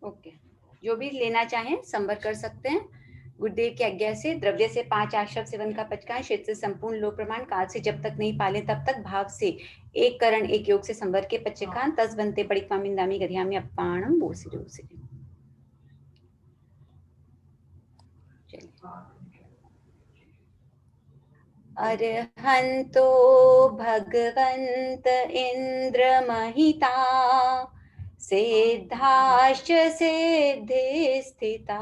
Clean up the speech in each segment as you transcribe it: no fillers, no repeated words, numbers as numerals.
Okay, जो भी लेना चाहें संपर्क कर सकते हैं। गुरुदेव की आज्ञा से द्रव्य से 5 आश्रव सेवन का पचकान, क्षेत्र से संपूर्ण लो प्रमाण, काल से जब तक नहीं पाले तब तक, भाव से एक करण एक योग से संवर के पचकान, तस बनते पड़िक्वामिंदामी गरियामी अपाणम बोसिरे उसिरे। अर्हन्तो भगवन्त इन्द्रमहिता, सिद्धाश्च सिद्धि स्थिता,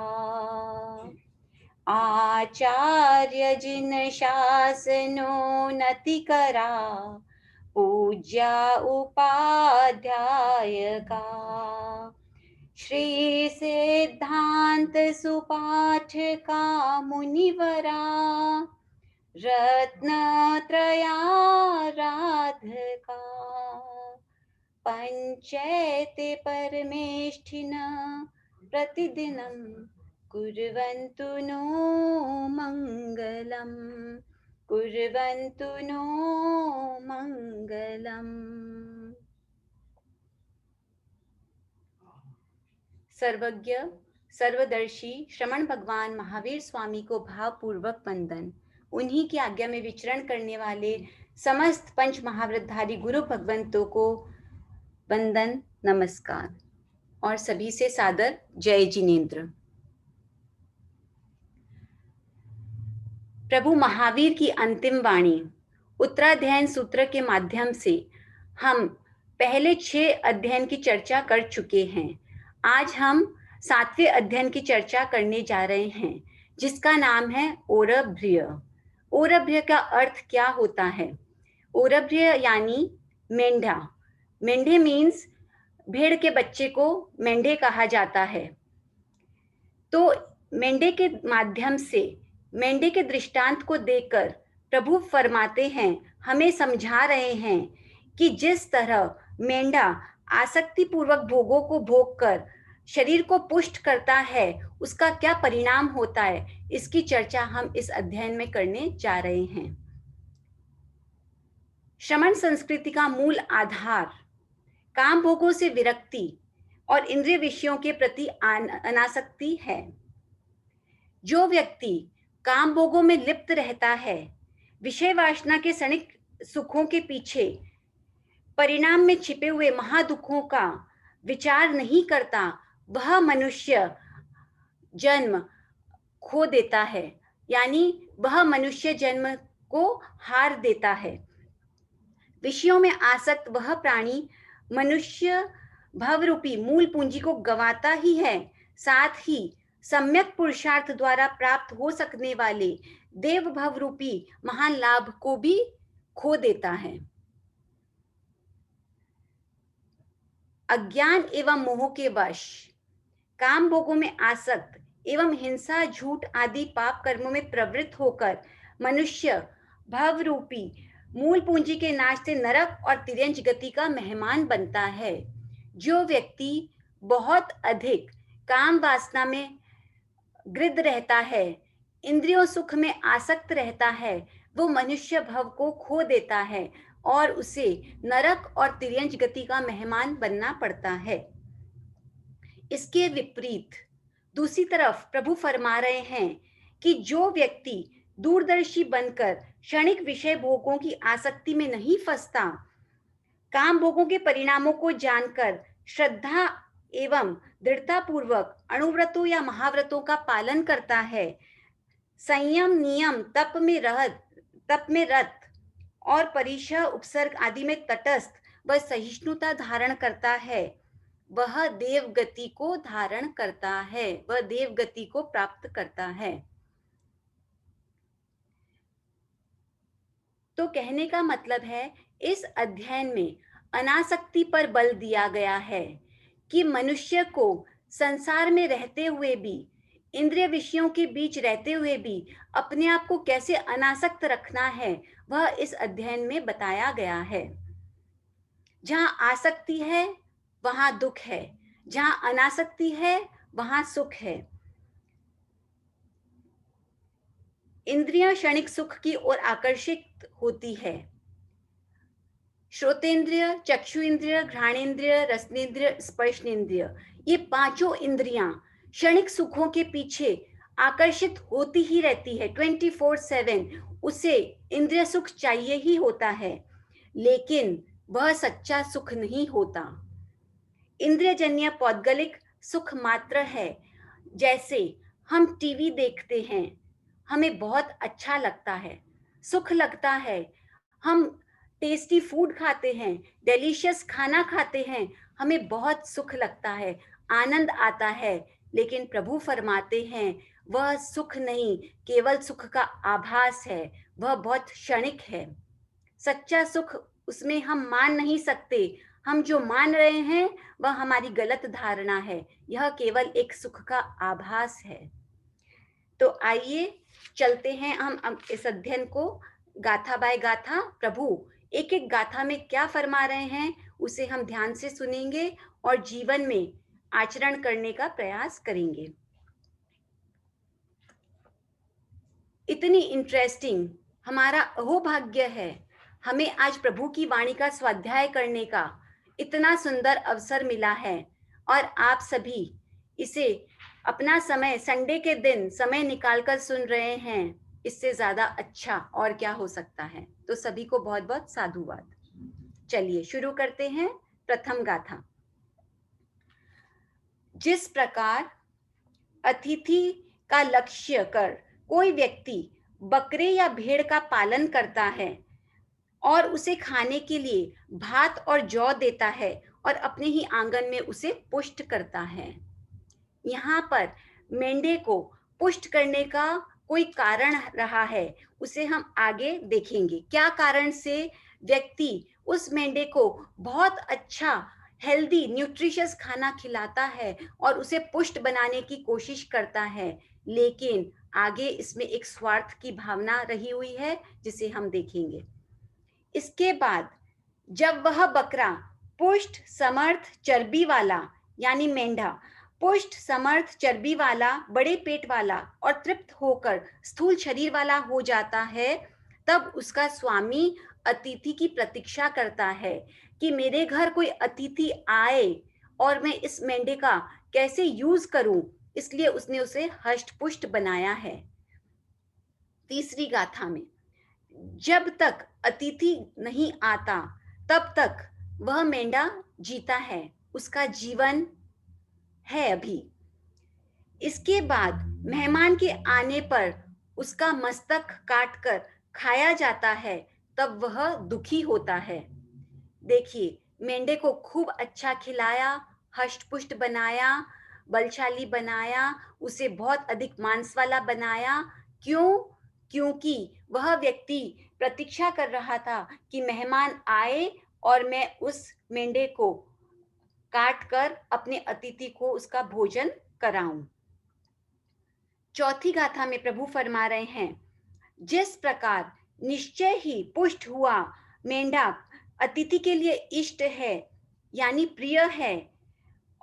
आचार्य जिन शासनोन्नतिकरा, पूज्या उपाध्यायका, श्री सिद्धांत सुपाठका मुनिवरा, रत्नत्रयाराधका, पंचैते परमेष्ठिना प्रतिदिनं कुर्वन्तु नो मङ्गलम्, कुर्वन्तु नो मङ्गलम्। सर्वज्ञ सर्वदर्शी श्रमण भगवान महावीर स्वामी को भावपूर्वक वंदन। उन्हीं की आज्ञा में विचरण करने वाले समस्त पंच महाव्रतधारी गुरु भगवंतों को वंदन, नमस्कार और सभी से सादर जय जिनेन्द्र। प्रभु महावीर की अंतिम वाणी उत्तराध्ययन सूत्र के माध्यम से हम पहले 6 अध्ययन की चर्चा कर चुके हैं। आज हम 7वें अध्ययन की चर्चा करने जा रहे हैं, जिसका नाम है ओरभ्य। ओरभ्य का अर्थ क्या होता है? ओरभ्य यानी मेंढा। मेंढे मीन्स भेड़ के बच्चे को मेंढे कहा जाता है। तो मेंढे के माध्यम से, मेंढे के दृष्टांत को देखकर प्रभु फरमाते हैं, हमें समझा रहे हैं कि जिस तरह मेंढा आसक्ति पूर्वक भोगों को भोगकर शरीर को पुष्ट करता है, उसका क्या परिणाम होता है, इसकी चर्चा हम इस अध्ययन में करने जा रहे हैं। श्रमण संस्कृति का मूल आधार काम भोगों से विरक्ति और इंद्रिय विषयों के प्रति अनासक्ति है। जो व्यक्ति काम भोगों में लिप्त रहता है, विषय वासना के क्षणिक सुखों के पीछे परिणाम में छिपे हुए महादुखों का विचार नहीं करता, वह मनुष्य जन्म खो देता है, यानी वह मनुष्य जन्म को हार देता है। विषयों में आसक्त वह प्राणी मनुष्य भवरूपी मूल पूंजी को गंवाता ही है, साथ ही सम्यक पुरुषार्थ द्वारा प्राप्त हो सकने वाले देव भव रूपी महान लाभ को भी खो देता है। अज्ञान एवं मोह के वश काम भोगों में आसक्त एवं हिंसा, झूठ आदि पाप कर्मों में प्रवृत्त होकर मनुष्य भव रूपी मूल पूंजी के नाश से नरक और तिर्यंच गति का मेहमान बनता है। जो व्यक्ति बहुत अधिक काम वासना में गृद्ध रहता है, इंद्रियों सुख में आसक्त रहता है, वो मनुष्य भव को खो देता है और उसे नरक और तिर्यंच गति का मेहमान बनना पड़ता है। इसके विपरीत दूसरी तरफ प्रभु फरमा रहे हैं कि जो व्यक्ति दूरदर्शी बनकर क्षणिक विषय भोगों की आसक्ति में नहीं फंसता, काम भोगों के परिणामों को जानकर श्रद्धा एवं दृढ़ता पूर्वक अणुव्रतों या महाव्रतों का पालन करता है, संयम, नियम, तप में रत और परिशह, उपसर्ग आदि में तटस्थ व सहिष्णुता धारण करता है, वह देव गति को धारण करता है, वह देव गति को प्राप्त करता है। तो कहने का मतलब है, इस अध्ययन में अनासक्ति पर बल दिया गया है कि मनुष्य को संसार में रहते हुए भी, इंद्रिय विषयों के बीच रहते हुए भी अपने आप को कैसे अनासक्त रखना है, वह इस अध्ययन में बताया गया है। जहां आसक्ति है वहां दुख है, जहां अनासक्ति है वहां सुख है। इंद्रियां क्षणिक सुख की ओर आकर्षित होती है। श्रोतेंद्रिय, चक्षु इंद्रिय, घ्राणेन्द्रिय, रसनेन्द्रिय, स्पर्शनेन्द्रिय, ये पांचों इंद्रियां क्षणिक सुखों के पीछे आकर्षित होती ही रहती है 24/7। उसे इंद्रिय सुख चाहिए ही होता है, लेकिन वह सच्चा सुख नहीं होता। इंद्रियजन्य पौद्गलिक सुख मात्र है। जैसे हम टीवी देखते हैं, हमें बहुत अच्छा लगता है, सुख लगता है। हम टेस्टी फूड खाते हैं, डिलीशियस खाना खाते हैं, हमें बहुत सुख लगता है, आनंद आता है। लेकिन प्रभु फरमाते हैं वह सुख नहीं, केवल सुख का आभास है, वह बहुत क्षणिक है। सच्चा सुख उसमें हम मान नहीं सकते। हम जो मान रहे हैं वह हमारी गलत धारणा है। यह केवल एक सुख का आभास है। तो आइए चलते हैं हम इस अध्ययन को गाथा बाय गाथा। प्रभु एक एक गाथा में क्या फरमा रहे हैं उसे हम ध्यान से सुनेंगे और जीवन में आचरण करने का प्रयास करेंगे। इतनी इंटरेस्टिंग हमारा अहोभाग्य है, हमें आज प्रभु की वाणी का स्वाध्याय करने का इतना सुंदर अवसर मिला है और आप सभी इसे अपना समय संडे के दिन समय निकालकर सुन रहे हैं। इससे ज्यादा अच्छा और क्या हो सकता है। तो सभी को बहुत बहुत साधुवाद। चलिए शुरू करते हैं प्रथम गाथा। जिस प्रकार अतिथि का लक्ष्य कर कोई व्यक्ति बकरे या भेड़ का पालन करता है और उसे खाने के लिए भात और जौ देता है और अपने ही आंगन में उसे पुष्ट करता है। यहाँ पर मेंढे को पुष्ट करने का कोई कारण रहा है, उसे हम आगे देखेंगे। क्या कारण से व्यक्ति उस मेंढे को बहुत अच्छा हेल्दी न्यूट्रिशियस खाना खिलाता है और उसे पुष्ट बनाने की कोशिश करता है, लेकिन आगे इसमें एक स्वार्थ की भावना रही हुई है जिसे हम देखेंगे। इसके बाद जब वह बकरा पुष्ट समर्थ चर्बी वाला यानी मेंढा पुष्ट समर्थ चर्बी वाला बड़े पेट वाला और तृप्त होकर स्थूल शरीर वाला हो जाता है, तब उसका स्वामी अतिथि की प्रतीक्षा करता है कि मेरे घर कोई अतिथि आए और मैं इस मेंढे का कैसे यूज करूं, इसलिए उसने उसे हष्ट पुष्ट बनाया है। तीसरी गाथा में जब तक अतिथि नहीं आता तब तक वह मेंढा जीता है, उसका जीवन है अभी। इसके बाद मेहमान के आने पर उसका मस्तक काटकर खाया जाता है, तब वह दुखी होता है। देखिए, मेंढे को खूब अच्छा खिलाया, हष्ट-पुष्ट बनाया, बलशाली बनाया, उसे बहुत अधिक मांस वाला बनाया। क्यों? क्योंकि वह व्यक्ति प्रतीक्षा कर रहा था कि मेहमान आए और मैं उस मेंढे को काट कर अपने अतिथि को उसका भोजन कराऊं। चौथी गाथा में प्रभु फरमा रहे हैं, जिस प्रकार निश्चय ही पुष्ट हुआ मेंढा अतिथि के लिए इष्ट है यानी प्रिय है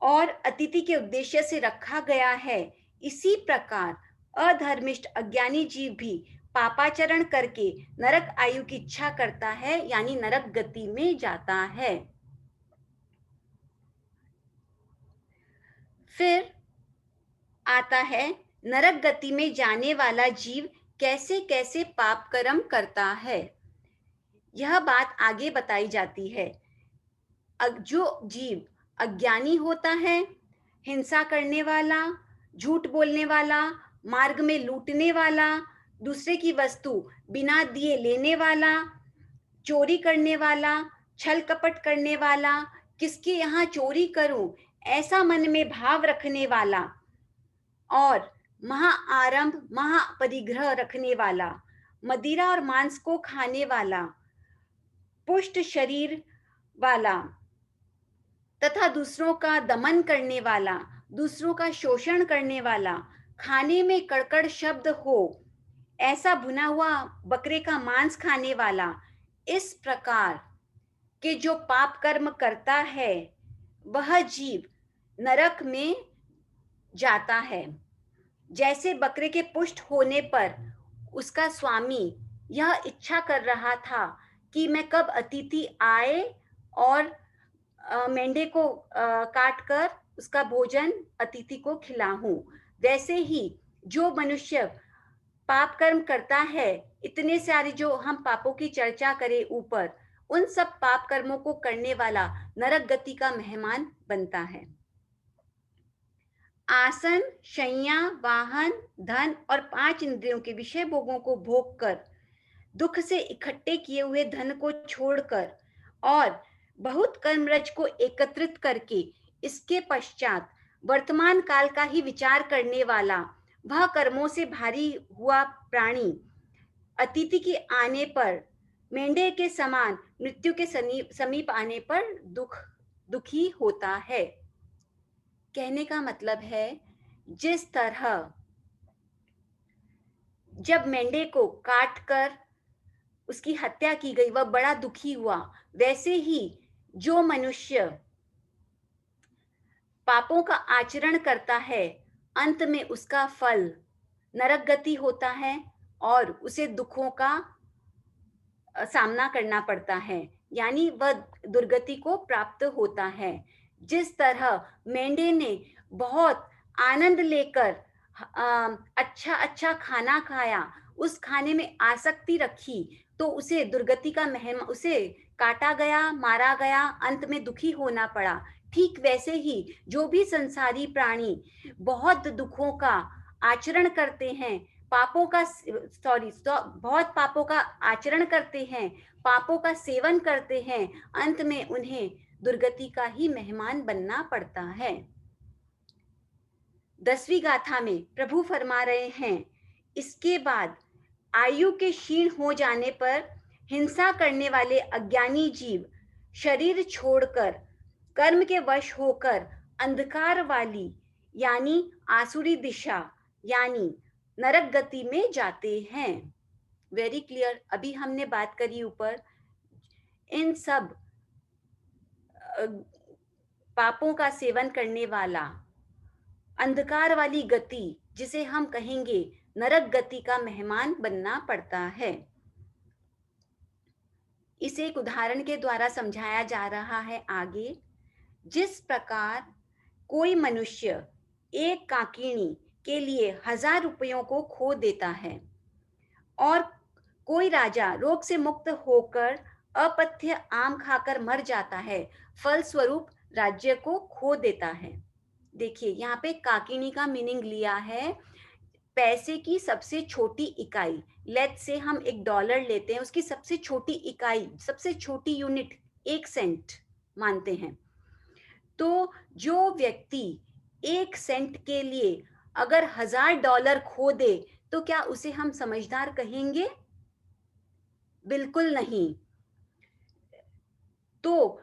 और अतिथि के उद्देश्य से रखा गया है, इसी प्रकार अधर्मिष्ठ अज्ञानी जीव भी पापाचरण करके नरक आयु की इच्छा करता है यानी नरक गति में जाता है। फिर आता है नरक गति में जाने वाला जीव कैसे कैसे पाप कर्म करता है। यह बात आगे बताई जाती है। जो जीव अज्ञानी होता है, हिंसा करने वाला, झूठ बोलने वाला, मार्ग में लूटने वाला, दूसरे की वस्तु बिना दिए लेने वाला, चोरी करने वाला, छल कपट करने वाला, किसके यहाँ चोरी करूं ऐसा मन में भाव रखने वाला और महाआरंभ महापरिग्रह रखने वाला, मदिरा और मांस को खाने वाला, पुष्ट शरीर वाला तथा दूसरों का दमन करने वाला, दूसरों का शोषण करने वाला, खाने में कड़कड़ शब्द हो ऐसा भुना हुआ बकरे का मांस खाने वाला, इस प्रकार के जो पाप कर्म करता है वह जीव नरक में जाता है। जैसे बकरे के पुष्ट होने पर उसका स्वामी यह इच्छा कर रहा था कि मैं कब अतिथि आए और मेंढे को काट कर उसका भोजन अतिथि को खिलाऊं। वैसे ही जो मनुष्य पाप कर्म करता है, इतने सारे जो हम पापों की चर्चा करें ऊपर, उन सब पाप कर्मों को करने वाला नरक गति का मेहमान बनता है। आसन, शैया, वाहन, धन और 5 इंद्रियों के विषय भोगों को भोग कर, दुख से इकट्ठे किए हुए धन को छोड़कर और बहुत कर्मरज को एकत्रित करके इसके पश्चात वर्तमान काल का ही विचार करने वाला वह कर्मों से भारी हुआ प्राणी अतिथि के आने पर मेंढे के समान मृत्यु के समीप आने पर दुखी होता है। कहने का मतलब है, जिस तरह जब मेंढे को काट कर उसकी हत्या की गई, वह बड़ा दुखी हुआ, वैसे ही जो मनुष्य पापों का आचरण करता है, अंत में उसका फल नरक गति होता है और उसे दुखों का सामना करना पड़ता है, यानी वह दुर्गति को प्राप्त होता है। जिस तरह मेंढे ने बहुत आनंद लेकर अच्छा अच्छा खाना खाया, उस खाने में आसक्ति रखी, तो उसे दुर्गति का उसे काटा गया, मारा गया, अंत में दुखी होना पड़ा। ठीक वैसे ही जो भी संसारी प्राणी बहुत दुखों का आचरण करते हैं, पापों का बहुत पापों का आचरण करते हैं, पापों का सेवन करते हैं, अंत में उन्हें दुर्गति का ही मेहमान बनना पड़ता है। 10वीं गाथा में प्रभु फरमा रहे हैं, इसके बाद आयु के क्षीण हो जाने पर हिंसा करने वाले अज्ञानी जीव शरीर छोड़कर कर्म के वश होकर अंधकार वाली यानी आसुरी दिशा यानी नरक गति में जाते हैं। Very clear. अभी हमने बात करी ऊपर, इन सब पापों का सेवन करने वाला अंधकार वाली गति, जिसे हम कहेंगे नरक गति का मेहमान बनना पड़ता है। इसे एक उदाहरण के द्वारा समझाया जा रहा है आगे। जिस प्रकार कोई मनुष्य एक काकिनी के लिए 1000 रुपयों को खो देता है और कोई राजा रोग से मुक्त होकर अपथ्य आम खाकर मर जाता है, फलस्वरूप राज्य को खो देता है। देखिए, यहाँ पे काकिनी का मीनिंग लिया है पैसे की सबसे छोटी इकाई। लेट्स से हम $1 लेते हैं, उसकी सबसे छोटी इकाई, सबसे छोटी यूनिट 1 सेंट मानते हैं। तो जो व्यक्ति 1 सेंट के लिए अगर $1000 खो दे, तो क्या उसे हम समझदार कहेंगे? बिल्कुल नहीं। तो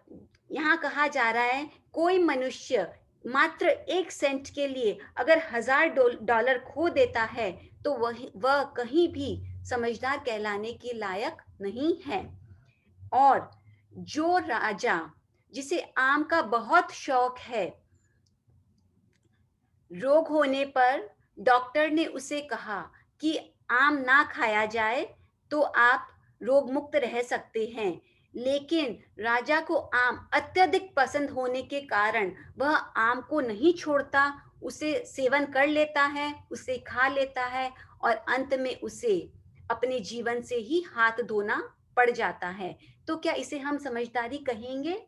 यहाँ कहा जा रहा है, कोई मनुष्य मात्र 1 सेंट के लिए अगर $1000 खो देता है, तो वह कहीं भी समझदार कहलाने के लायक नहीं है। और जो राजा जिसे आम का बहुत शौक है, रोग होने पर डॉक्टर ने उसे कहा कि आम ना खाया जाए तो आप रोग मुक्त रह सकते हैं, लेकिन राजा को आम अत्यधिक पसंद होने के कारण वह आम को नहीं छोड़ता, उसे सेवन कर लेता है, उसे खा लेता है और अंत में उसे अपने जीवन से ही हाथ धोना पड़ जाता है। तो क्या इसे हम समझदारी कहेंगे?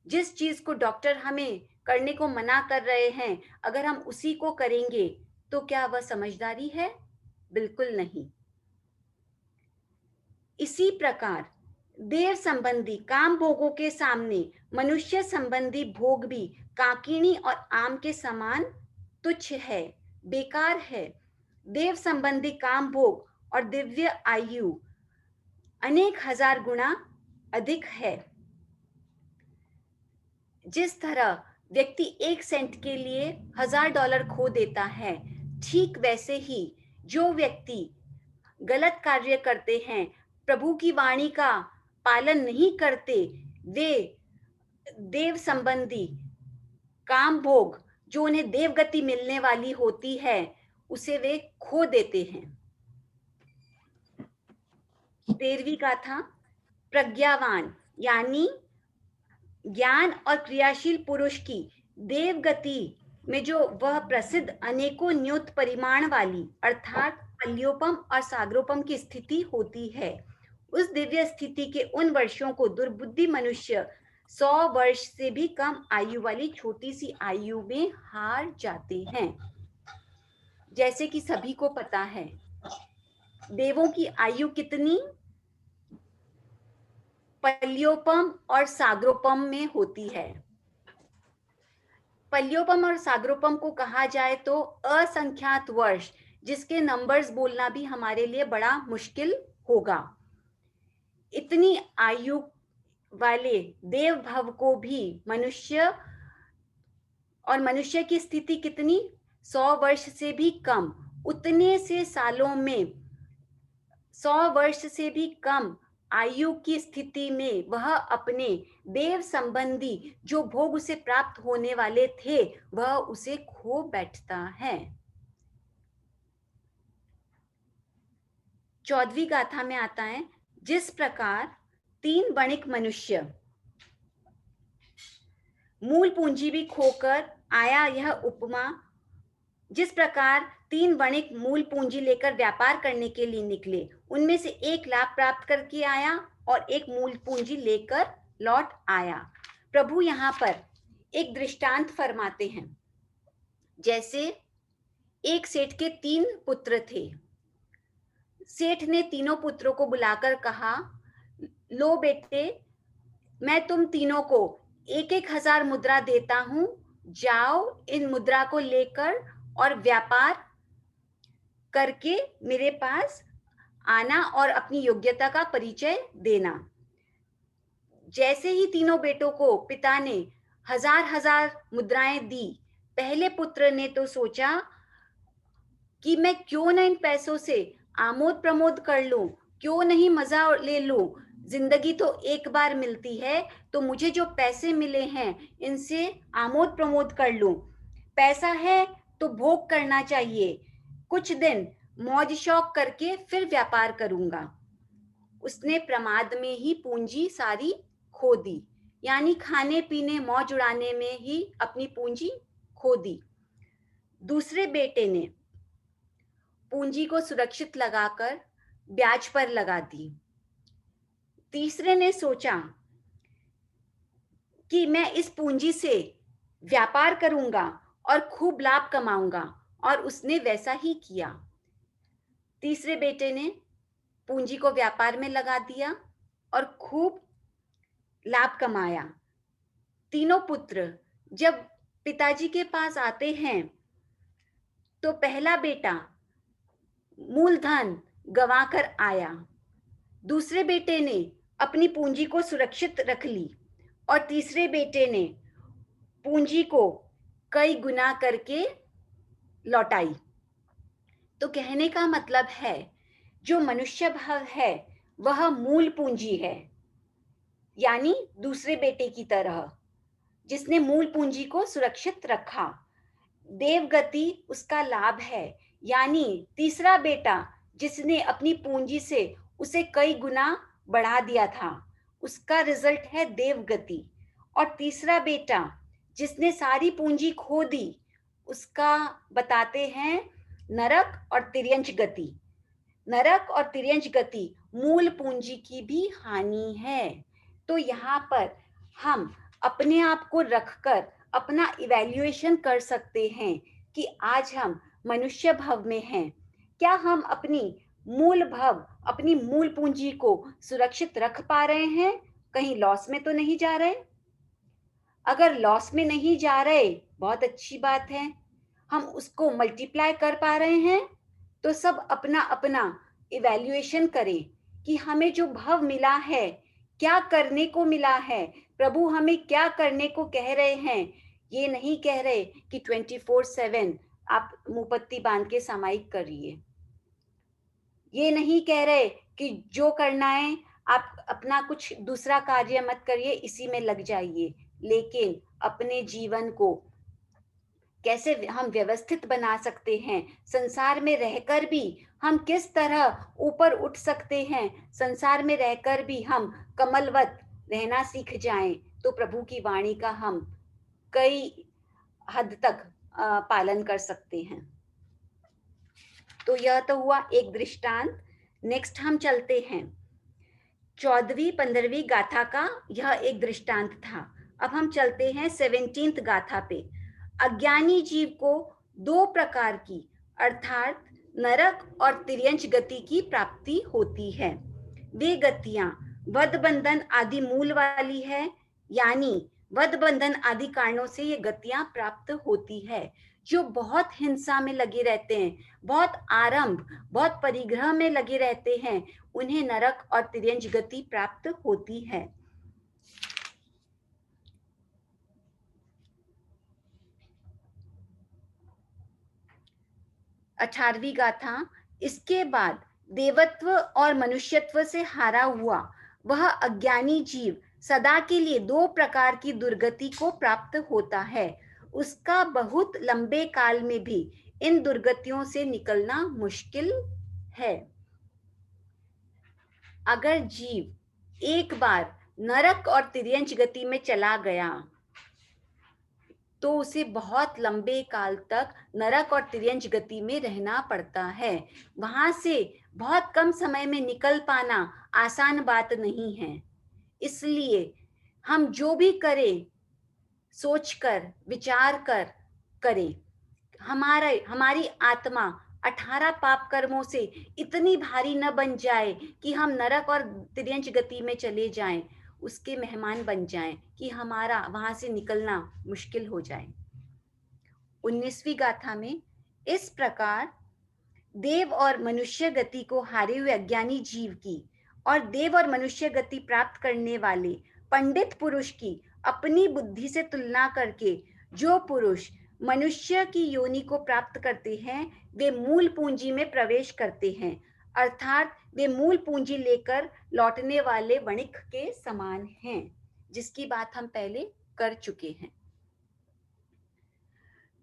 जिस चीज को डॉक्टर हमें करने को मना कर रहे हैं, अगर हम उसी को करेंगे तो क्या वह समझदारी है? बिल्कुल नहीं। इसी प्रकार देव संबंधी काम भोगों के सामने मनुष्य संबंधी भोग भी काकिनी और आम के समान तुच्छ है, बेकार है। देव संबंधी काम भोग और दिव्य आयु अनेक हजार गुना अधिक है। जिस तरह व्यक्ति 1 सेंट के लिए $1000 खो देता है, ठीक वैसे ही जो व्यक्ति गलत कार्य करते हैं, प्रभु की वाणी का पालन नहीं करते, वे देव संबंधी काम भोग जो उन्हें देव गति मिलने वाली होती है, उसे वे खो देते हैं। 13वीं गाथा, प्रज्ञावान यानी ज्ञान और क्रियाशील पुरुष की देवगति में जो वह प्रसिद्ध अनेकों न्यूत परिमाण वाली अर्थात पल्योपम और सागरोपम की स्थिति होती है, उस दिव्य स्थिति के उन वर्षों को दुर्बुद्धि मनुष्य 100 वर्ष से भी कम आयु वाली छोटी सी आयु में हार जाते हैं। जैसे कि सभी को पता है, देवों की आयु कितनी पल्योपम और सागरोपम में होती है। पल्योपम और सागरोपम को कहा जाए तो असंख्यात वर्ष, जिसके नंबर्स बोलना भी हमारे लिए बड़ा मुश्किल होगा। इतनी आयु वाले देव भव को भी मनुष्य, और मनुष्य की स्थिति कितनी 100 वर्ष से भी कम, उतने से सालों में 100 वर्ष से भी कम आयु की स्थिति में वह अपने देव संबंधी जो भोग उसे प्राप्त होने वाले थे वह उसे खो बैठता है। 14वीं गाथा में आता है, जिस प्रकार 3 वणिक मनुष्य मूल पूंजी भी खोकर आया, यह उपमा जिस प्रकार 3 वणिक मूल पूंजी लेकर व्यापार करने के लिए निकले, उनमें से एक लाभ प्राप्त करके आया और एक मूल पूंजी लेकर लौट आया। प्रभु यहाँ पर एक दृष्टांत फरमाते हैं। जैसे एक सेठ के 3 पुत्र थे। सेठ ने तीनों पुत्रों को बुलाकर कहा, लो बेटे, मैं तुम तीनों को 1,000 मुद्रा देता हूं, जाओ इन मुद्रा को लेकर और व्यापार करके मेरे पास आना और अपनी योग्यता का परिचय देना। जैसे ही तीनों बेटों को पिता ने 1,000 मुद्राएं दी, पहले पुत्र ने तो सोचा कि मैं क्यों ना इन पैसों से आमोद प्रमोद कर लूं, क्यों नहीं मजा ले लूं, जिंदगी तो एक बार मिलती है, तो मुझे जो पैसे मिले हैं इनसे आमोद प्रमोद कर लूं। पैसा है तो भोग करना चाहिए, कुछ दिन मौज शौक करके फिर व्यापार करूंगा। उसने प्रमाद में ही पूंजी सारी खो दी, यानी खाने पीने मौज उड़ाने में ही अपनी पूंजी खो दी। दूसरे बेटे ने पूंजी को सुरक्षित लगाकर ब्याज पर लगा दी। तीसरे ने सोचा कि मैं इस पूंजी से व्यापार करूंगा और खूब लाभ कमाऊंगा, और उसने वैसा ही किया। तीसरे बेटे ने पूंजी को व्यापार में लगा दिया और खूब लाभ कमाया। तीनों पुत्र जब पिताजी के पास आते हैं तो पहला बेटा मूलधन गंवाकर आया, दूसरे बेटे ने अपनी पूंजी को सुरक्षित रख ली और तीसरे बेटे ने पूंजी को कई गुना करके लौटाई। तो कहने का मतलब है, जो मनुष्य भाव है वह मूल पूंजी है, यानी दूसरे बेटे की तरह जिसने मूल पूंजी को सुरक्षित रखा। देवगति उसका लाभ है, यानी तीसरा बेटा जिसने अपनी पूंजी से उसे कई गुना बढ़ा दिया था, उसका रिजल्ट है देवगति। और तीसरा बेटा जिसने सारी पूंजी खो दी, उसका बताते हैं नरक और तिर्यंच गति। नरक और तिर्यंच गति मूल पूंजी की भी हानि है। तो यहाँ पर हम अपने आप को रखकर अपना इवैल्यूएशन कर सकते हैं कि आज हम मनुष्य भव में हैं, क्या हम अपनी मूल भव, अपनी मूल पूंजी को सुरक्षित रख पा रहे हैं, कहीं लॉस में तो नहीं जा रहे। अगर लॉस में नहीं जा रहे, बहुत अच्छी बात है, हम उसको मल्टीप्लाई कर पा रहे हैं, तो सब अपना अपना इवैल्यूएशन करें कि हमें जो भव मिला है, क्या करने को मिला है, प्रभु हमें क्या करने को कह रहे हैं। ये नहीं कह रहे कि 24/7 आप मुंहपत्ती बांध के सामायिक करिए, ये नहीं कह रहे कि जो करना है आप अपना कुछ दूसरा कार्य मत करिए, इसी में लग जाइए, लेकिन अपने जीवन को कैसे हम व्यवस्थित बना सकते हैं, संसार में रहकर भी हम किस तरह ऊपर उठ सकते हैं, संसार में रहकर भी हम कमलवत रहना सीख जाएं, तो प्रभु की वाणी का हम कई हद तक पालन कर सकते हैं। तो यह तो हुआ एक दृष्टांत। नेक्स्ट हम चलते हैं 14वीं 15वीं गाथा का, यह एक दृष्टांत था। अब हम चलते हैं 17th गाथा पे। अज्ञानी जीव को दो प्रकार की अर्थात नरक और तिर्यंच गति की प्राप्ति होती है। वे गतियां वध बंधन आदि मूल वाली है, यानी वध बंधन आदि कारणों से ये गतियां प्राप्त होती है। जो बहुत हिंसा में लगे रहते हैं, बहुत आरंभ, बहुत परिग्रह में लगे रहते हैं, उन्हें नरक और तिर्यंच गति प्राप्त होती है। अठारहवीं गाथा। इसके बाद देवत्व और मनुष्यत्व से हारा हुआ वह अज्ञानी जीव सदा के लिए दो प्रकार की दुर्गति को प्राप्त होता है। उसका बहुत लंबे काल में भी इन दुर्गतियों से निकलना मुश्किल है। अगर जीव एक बार नरक और तिर्यंच गति में चला गया तो उसे बहुत लंबे काल तक नरक और तिर्यंच गति में रहना पड़ता है। वहां से बहुत कम समय में निकल पाना आसान बात नहीं है। इसलिए हम जो भी करें सोचकर विचार कर करें। हमारी आत्मा 18 पाप कर्मों से इतनी भारी न बन जाए कि हम नरक और तिर्यंच गति में चले जाएं, उसके मेहमान बन जाएं कि हमारा वहां से निकलना मुश्किल हो जाए। 19वीं गाथा में इस प्रकार देव और मनुष्य गति को हारे हुए अज्ञानी जीव की और देव और मनुष्य गति प्राप्त करने वाले पंडित पुरुष की अपनी बुद्धि से तुलना करके जो पुरुष मनुष्य की योनि को प्राप्त करते हैं, वे मूल पूंजी में प्रवेश करते हैं, अर्थात वे मूल पूंजी लेकर लौटने वाले वणिक के समान हैं, जिसकी बात हम पहले कर चुके हैं।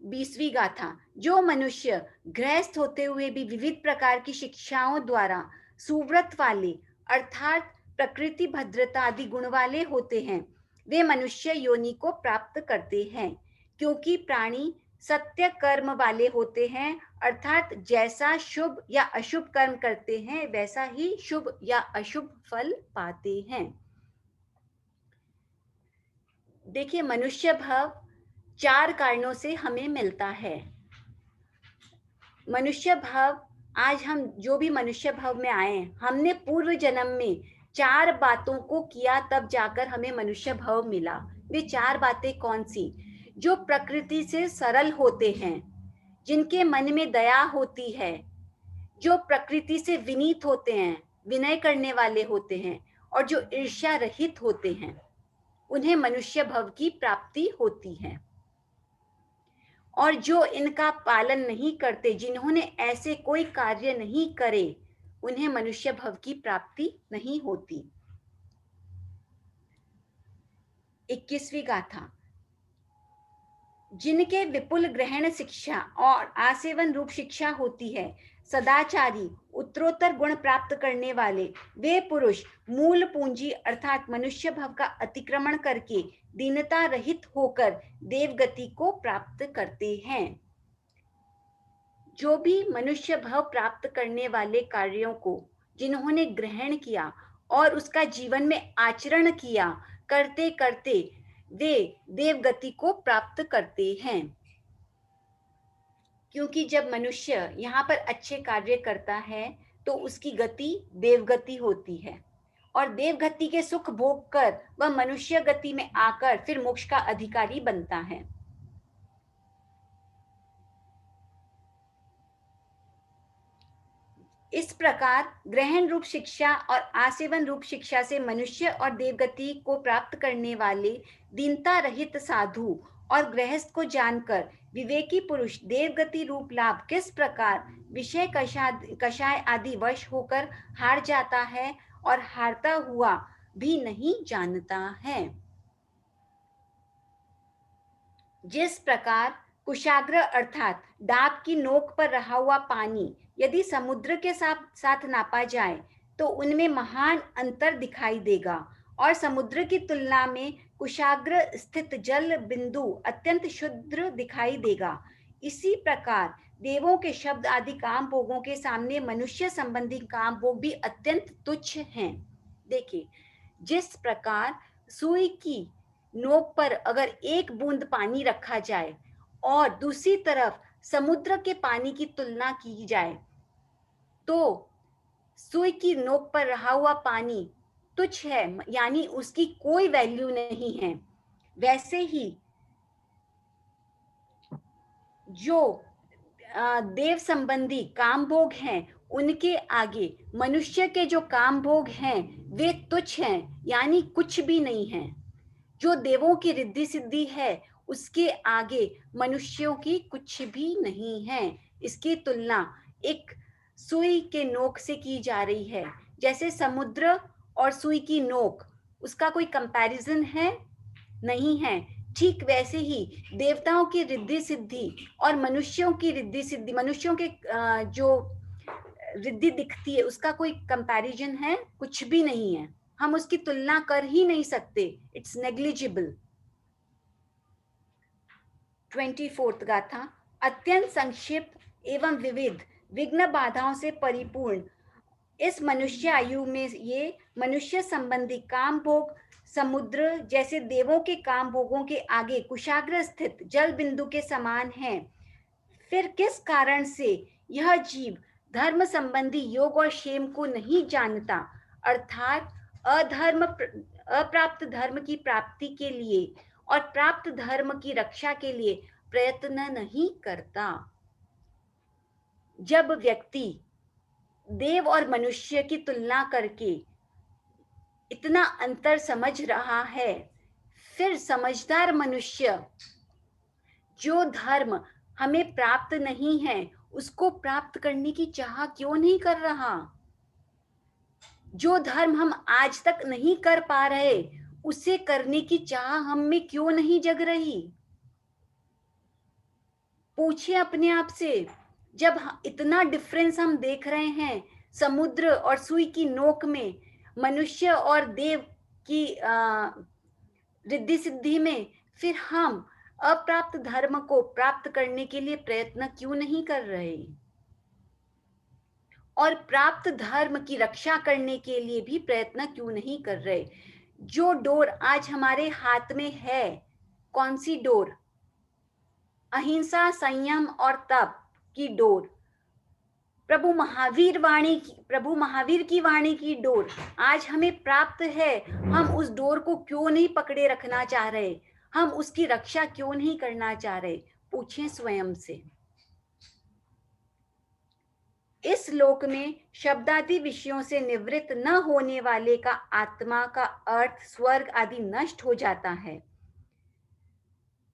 20वीं गाथा। जो मनुष्य गृहस्थ होते हुए भी विविध प्रकार की शिक्षाओं द्वारा सुव्रत वाले अर्थात प्रकृति भद्रता आदि गुण वाले होते हैं, वे मनुष्य योनि को प्राप्त करते हैं, क्योंकि प्राणी सत्य कर्म वाले होते हैं, अर्थात जैसा शुभ या अशुभ कर्म करते हैं वैसा ही शुभ या अशुभ फल पाते हैं। देखिए, मनुष्य भव 4 कारणों से हमें मिलता है। मनुष्य भव, आज हम जो भी मनुष्य भव में आए, हमने पूर्व जन्म में 4 बातों को किया, तब जाकर हमें मनुष्य भव मिला। वे 4 बातें कौन सी? जो प्रकृति से सरल होते हैं, जिनके मन में दया होती है, जो प्रकृति से विनीत होते हैं, विनय करने वाले होते हैं, और जो ईर्ष्या रहित होते हैं, उन्हें मनुष्य भव की प्राप्ति होती है। और जो इनका पालन नहीं करते, जिन्होंने ऐसे कोई कार्य नहीं करे, उन्हें मनुष्य भव की प्राप्ति नहीं होती। 21वीं गाथा। जिनके विपुल ग्रहण शिक्षा और आसेवन रूप शिक्षा होती है, सदाचारी उत्तरोत्तर गुण प्राप्त करने वाले वे पुरुष मूल पूंजी अर्थात मनुष्य भव का अतिक्रमण करके दीनता रहित होकर देवगति को प्राप्त करते हैं। जो भी मनुष्य भव प्राप्त करने वाले कार्यों को जिन्होंने ग्रहण किया और उसका जीवन में आचरण किया, करते करते वे देवगति को प्राप्त करते हैं। क्योंकि जब मनुष्य यहाँ पर अच्छे कार्य करता है तो उसकी गति देवगति होती है, और देवगति के सुख भोग कर वह मनुष्य गति में आकर फिर मोक्ष का अधिकारी बनता है। इस प्रकार ग्रहण रूप शिक्षा और आसेवन रूप शिक्षा से मनुष्य और देवगति को प्राप्त करने वाले दीनता रहित साधु और गृहस्थ को जानकर विवेकी पुरुष देवगति रूप लाभ किस प्रकार विषय कषाय आदि वश होकर हार जाता है और हारता हुआ भी नहीं जानता है। जिस प्रकार कुशाग्र अर्थात डाब की नोक पर रहा हुआ पानी यदि समुद्र के साथ नापा जाए तो उनमें महान अंतर दिखाई देगा, और समुद्र की तुलना में कुशाग्र स्थित जल बिंदु अत्यंत शुद्र दिखाई देगा। इसी प्रकार देवों के शब्द आदि काम भोगों के सामने मनुष्य संबंधी काम भोग भी अत्यंत तुच्छ हैं। देखिए, जिस प्रकार सुई की नोक पर अगर एक बूंद पानी रखा जाए और दूसरी तरफ समुद्र के पानी की तुलना की जाए, तो सुई की नोक पर रहा हुआ पानी तुच्छ है, यानी उसकी कोई वैल्यू नहीं है। वैसे ही जो देव संबंधी काम भोग हैं, उनके आगे मनुष्य के जो काम भोग हैं वे तुच्छ हैं, यानी कुछ भी नहीं है। जो देवों की रिद्धि सिद्धि है उसके आगे मनुष्यों की कुछ भी नहीं है। इसकी तुलना एक सुई के नोक से की जा रही है। जैसे समुद्र और सुई की नोक, उसका कोई कंपैरिजन है? नहीं है। ठीक वैसे ही देवताओं की रिद्धि सिद्धि और मनुष्यों की रिद्धि सिद्धि, मनुष्यों के जो रिद्धि दिखती है उसका कोई कंपैरिजन है? कुछ भी नहीं है। हम उसकी तुलना कर ही नहीं सकते। It's negligible. 24th गाथा। अत्यंत संक्षिप्त एवं विविध विघ्न बाधाओं से परिपूर्ण इस मनुष्य आयु में ये मनुष्य संबंधी काम भोग समुद्र जैसे देवों के काम भोगों के आगे कुशाग्र स्थित जल बिंदु के समान है। फिर किस कारण से यह जीव धर्म संबंधी योग और क्षेम को नहीं जानता, अर्थात अप्राप्त धर्म की प्राप्ति के लिए और प्राप्त धर्म की रक्षा के लिए प्रयत्न नहीं करता। जब व्यक्ति देव और मनुष्य की तुलना करके इतना अंतर समझ रहा है, फिर समझदार मनुष्य जो धर्म हमें प्राप्त नहीं है उसको प्राप्त करने की चाह क्यों नहीं कर रहा? जो धर्म हम आज तक नहीं कर पा रहे उसे करने की चाह हम में क्यों नहीं जग रही? पूछिए अपने आप से। जब इतना डिफरेंस हम देख रहे हैं समुद्र और सुई की नोक में, मनुष्य और देव की रिद्धि सिद्धि में, फिर हम अप्राप्त धर्म को प्राप्त करने के लिए प्रयत्न क्यों नहीं कर रहे? और प्राप्त धर्म की रक्षा करने के लिए भी प्रयत्न क्यों नहीं कर रहे? जो डोर आज हमारे हाथ में है, कौन सी डोर? अहिंसा, संयम और तप की डोर। प्रभु महावीर की वाणी की डोर आज हमें प्राप्त है। हम उस डोर को क्यों नहीं पकड़े रखना चाह रहे? हम उसकी रक्षा क्यों नहीं करना चाह रहे? पूछें स्वयं से। इस लोक में शब्दादि विषयों से निवृत्त न होने वाले का आत्मा का अर्थ स्वर्ग आदि नष्ट हो जाता है,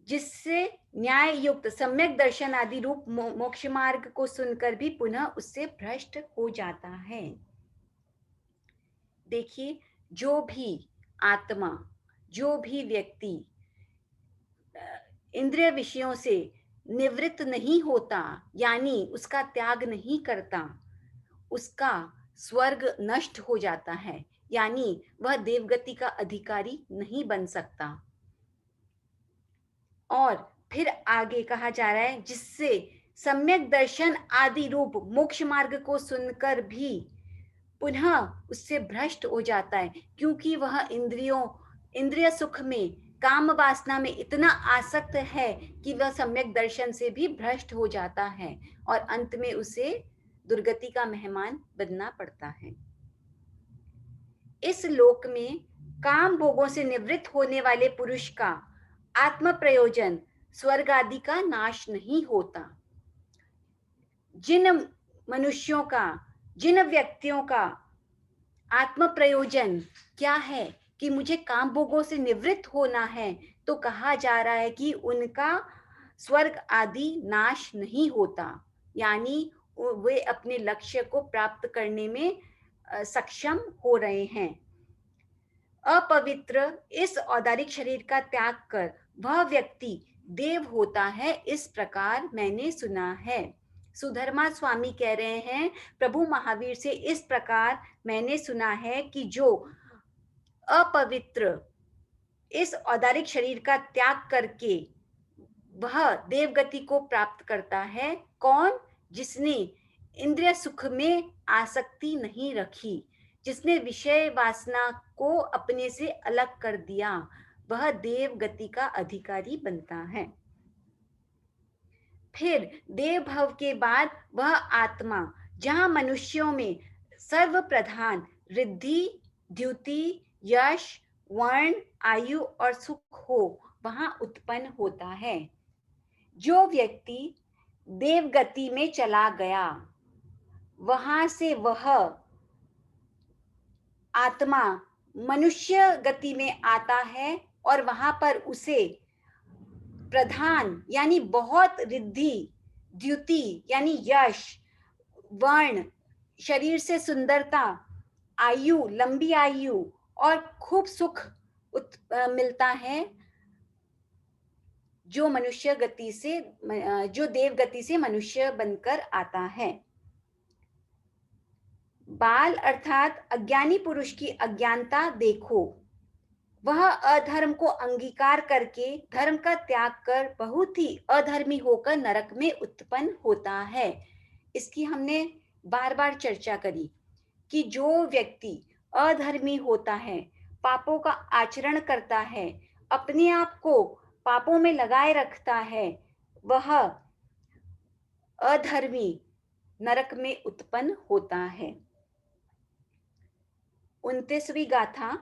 जिससे न्याय युक्त सम्यक दर्शन आदि रूप मोक्ष मार्ग को सुनकर भी पुनः उससे भ्रष्ट हो जाता है। देखिए, जो भी आत्मा, जो भी व्यक्ति इंद्रिय विषयों से निवृत्त नहीं होता, यानी उसका त्याग नहीं करता, उसका स्वर्ग नष्ट हो जाता है, यानी वह देवगति का अधिकारी नहीं बन सकता। और फिर आगे कहा जा रहा है, जिससे सम्यक दर्शन आदि रूप मोक्ष मार्ग को सुनकर भी पुनः उससे भ्रष्ट हो जाता है, क्योंकि वह इंद्रिय सुख में, काम वासना में इतना आसक्त है कि वह सम्यक दर्शन से भी भ्रष्ट हो जाता है और अंत में उसे दुर्गति का मेहमान बनना पड़ता है। इस लोक में काम भोगों से निवृत्त होने वाले पुरुष का आत्म प्रयोजन स्वर्ग आदि का नाश नहीं होता। जिन मनुष्यों का, जिन व्यक्तियों का आत्म प्रयोजन क्या है कि मुझे काम भोगों से निवृत्त होना है, तो कहा जा रहा है कि उनका स्वर्ग आदि नाश नहीं होता, यानी वे अपने लक्ष्य को प्राप्त करने में सक्षम हो रहे हैं। अपवित्र इस औदारिक शरीर का त्याग कर वह व्यक्ति देव होता है, इस प्रकार मैंने सुना है। सुधर्मा स्वामी कह रहे हैं प्रभु महावीर से, इस प्रकार मैंने सुना है कि जो अपवित्र इस औदारिक शरीर का त्याग करके वह देवगति को प्राप्त करता है। कौन? जिसने इंद्रिय सुख में आसक्ति नहीं रखी, जिसने विषय वासना को अपने से अलग कर दिया, वह देवगति का अधिकारी बनता है। फिर देव भव के बाद वह आत्मा जहां मनुष्यों में सर्व प्रधान रिद्धि, द्युति, यश, वर्ण, आयु और सुख हो, वहां उत्पन्न होता है। जो व्यक्ति देवगति में चला गया, वहां से वह आत्मा मनुष्य गति में आता है और वहां पर उसे प्रधान यानी बहुत रिद्धि, द्युति यानी यश, वर्ण शरीर से सुंदरता, आयु लंबी आयु और खूब सुख मिलता है, जो मनुष्य गति से जो देव गति से मनुष्य बनकर आता है। बाल अर्थात अज्ञानी पुरुष की अज्ञानता देखो, वह अधर्म को अंगीकार करके धर्म का त्याग कर बहुत ही अधर्मी होकर नरक में उत्पन्न होता है। इसकी हमने बार बार चर्चा करी कि जो व्यक्ति अधर्मी होता है, पापों का आचरण करता है, अपने आप को पापों में लगाए रखता है, वह अधर्मी नरक में उत्पन्न होता है। 29वीं गाथा।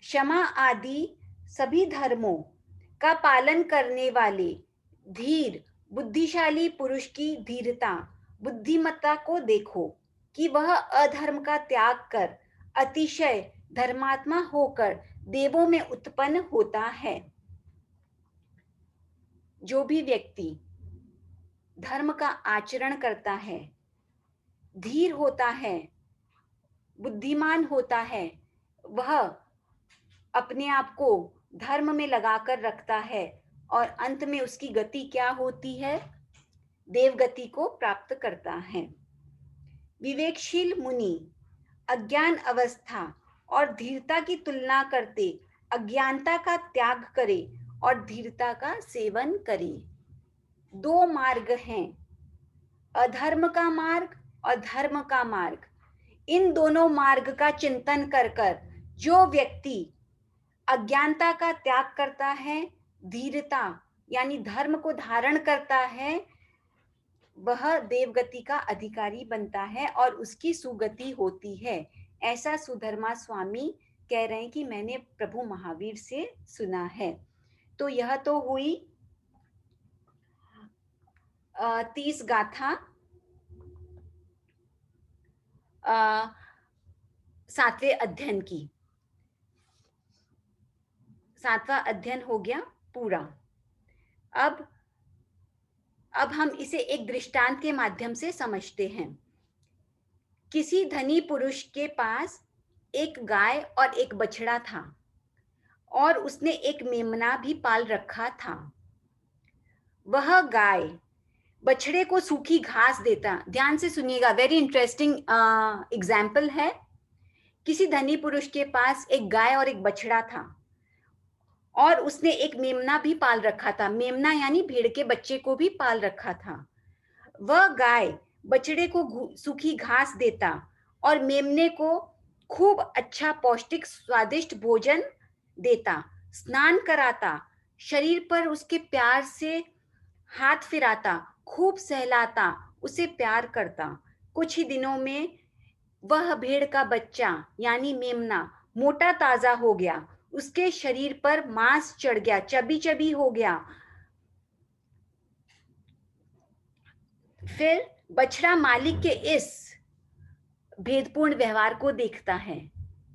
क्षमा आदि सभी धर्मों का पालन करने वाले धीर बुद्धिशाली पुरुष की धीरता, बुद्धिमत्ता को देखो कि वह अधर्म का त्याग कर अतिशय धर्मात्मा होकर देवों में उत्पन्न होता है। जो भी व्यक्ति धर्म का आचरण करता है, धीर होता है, बुद्धिमान होता है, वह अपने आप को धर्म में लगाकर रखता है और अंत में उसकी गति क्या होती है? देवगति को प्राप्त करता है। विवेकशील मुनि अज्ञान अवस्था और धीरता की तुलना करते अज्ञानता का त्याग करे और धीरता का सेवन करे। 2 मार्ग हैं, अधर्म का मार्ग और धर्म का मार्ग। इन दोनों मार्ग का चिंतन कर कर जो व्यक्ति अज्ञानता का त्याग करता है, धीरता यानी धर्म को धारण करता है, वह देवगति का अधिकारी बनता है और उसकी सुगति होती है। ऐसा सुधर्मा स्वामी कह रहे हैं कि मैंने प्रभु महावीर से सुना है। तो यह तो हुई 30 गाथा 7वें अध्ययन की। 7वां अध्ययन हो गया पूरा। अब हम इसे एक दृष्टांत के माध्यम से समझते हैं। किसी धनी पुरुष के पास एक गाय और एक बछड़ा था और उसने एक मेमना भी पाल रखा था। वह गाय बछड़े को सूखी घास देता। ध्यान से सुनिएगा, वेरी इंटरेस्टिंग एग्जाम्पल है। किसी धनी पुरुष के पास एक गाय और एक बछड़ा था और उसने एक मेमना भी पाल रखा था। मेमना यानी भेड़ के बच्चे को भी पाल रखा था। वह गाय बछड़े को सूखी घास देता और मेमने को खूब अच्छा पौष्टिक स्वादिष्ट भोजन देता, स्नान कराता, शरीर पर उसके प्यार से हाथ फिराता, खूब सहलाता, उसे प्यार करता। कुछ ही दिनों में वह भेड़ का बच्चा यानी मेमना मोटा ताजा हो गया, उसके शरीर पर मांस चढ़ गया, चबी चबी हो गया। फिर बछड़ा मालिक के इस भेदपूर्ण व्यवहार को देखता है।